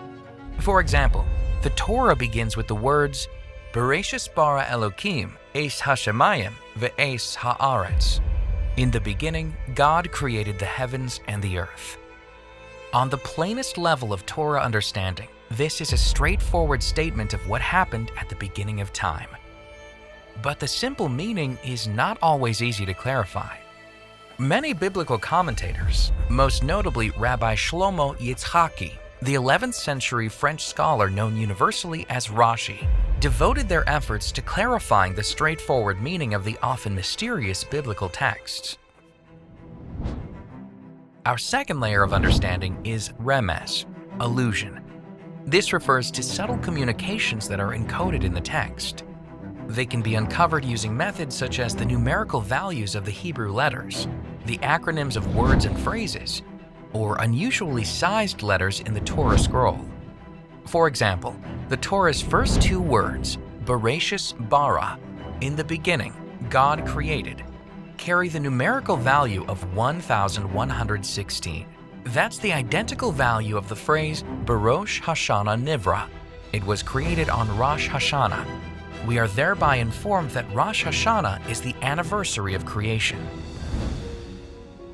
For example, the Torah begins with the words, Bereshis bara Elokim, es hashemayim, ve'es haaretz. In the beginning, God created the heavens and the earth. On the plainest level of Torah understanding, this is a straightforward statement of what happened at the beginning of time. But the simple meaning is not always easy to clarify. Many biblical commentators, most notably Rabbi Shlomo Yitzhaki, the 11th century French scholar known universally as Rashi, devoted their efforts to clarifying the straightforward meaning of the often mysterious biblical texts. Our second layer of understanding is remez, allusion. This refers to subtle communications that are encoded in the text. They can be uncovered using methods such as the numerical values of the Hebrew letters, the acronyms of words and phrases, or unusually sized letters in the Torah scroll. For example, the Torah's first 2 words, Bereshis bara, in the beginning, God created, carry the numerical value of 1116. That's the identical value of the phrase Barosh Hashanah Nivra. It was created on Rosh Hashanah. We are thereby informed that Rosh Hashanah is the anniversary of creation.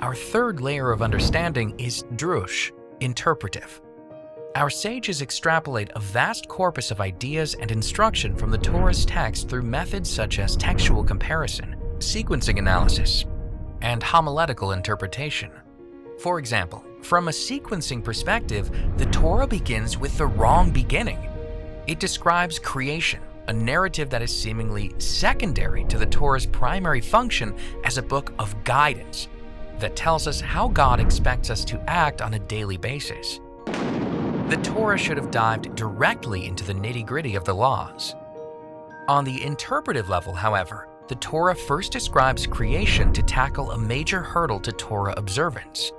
Our third layer of understanding is drush, interpretive. Our sages extrapolate a vast corpus of ideas and instruction from the Torah's text through methods such as textual comparison, sequencing analysis, and homiletical interpretation. For example, from a sequencing perspective, the Torah begins with the wrong beginning. It describes creation, a narrative that is seemingly secondary to the Torah's primary function as a book of guidance that tells us how God expects us to act on a daily basis. The Torah should have dived directly into the nitty-gritty of the laws. On the interpretive level, however, the Torah first describes creation to tackle a major hurdle to Torah observance.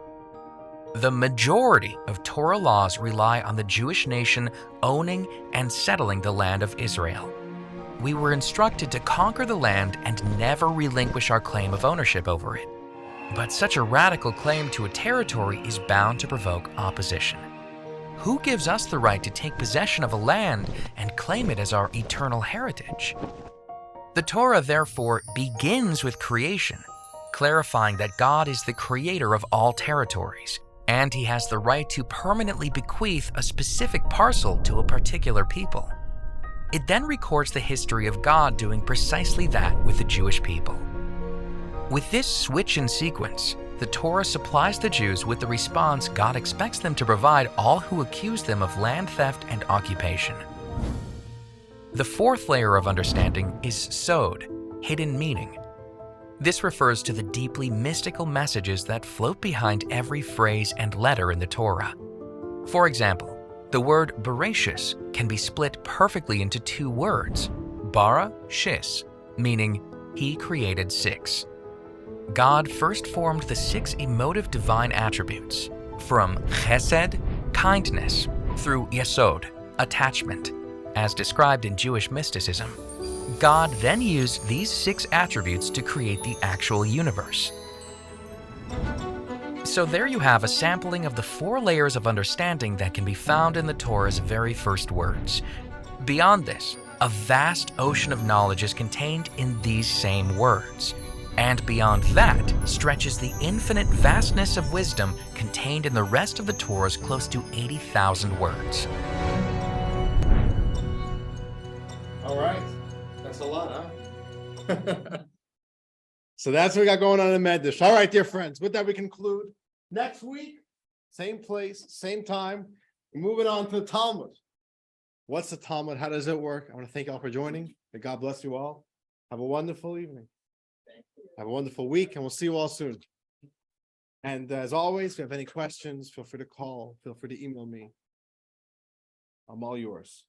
The majority of Torah laws rely on the Jewish nation owning and settling the land of Israel. We were instructed to conquer the land and never relinquish our claim of ownership over it. But such a radical claim to a territory is bound to provoke opposition. Who gives us the right to take possession of a land and claim it as our eternal heritage? The Torah, therefore, begins with creation, clarifying that God is the creator of all territories, and he has the right to permanently bequeath a specific parcel to a particular people. It then records the history of God doing precisely that with the Jewish people. With this switch in sequence, the Torah supplies the Jews with the response God expects them to provide all who accuse them of land theft and occupation. The fourth layer of understanding is sod, hidden meaning. This refers to the deeply mystical messages that float behind every phrase and letter in the Torah. For example, the word Bereshis can be split perfectly into two words, bara, shis, meaning he created six. God first formed the six emotive divine attributes, from chesed, kindness, through yesod, attachment, as described in Jewish mysticism. God then used these six attributes to create the actual universe. So there you have a sampling of the four layers of understanding that can be found in the Torah's very first words. Beyond this, a vast ocean of knowledge is contained in these same words. And beyond that stretches the infinite vastness of wisdom contained in the rest of the Torah's close to 80,000 words. All right, that's a lot, huh? So that's what we got going on in Midrash. All right, dear friends, with that we conclude. Next week, same place, same time, we're moving on to the Talmud. What's the Talmud? How does it work? I want to thank you all for joining. May God bless you all. Have a wonderful evening. Have a wonderful week, and we'll see you all soon. And as always, if you have any questions, feel free to call, feel free to email me. I'm all yours.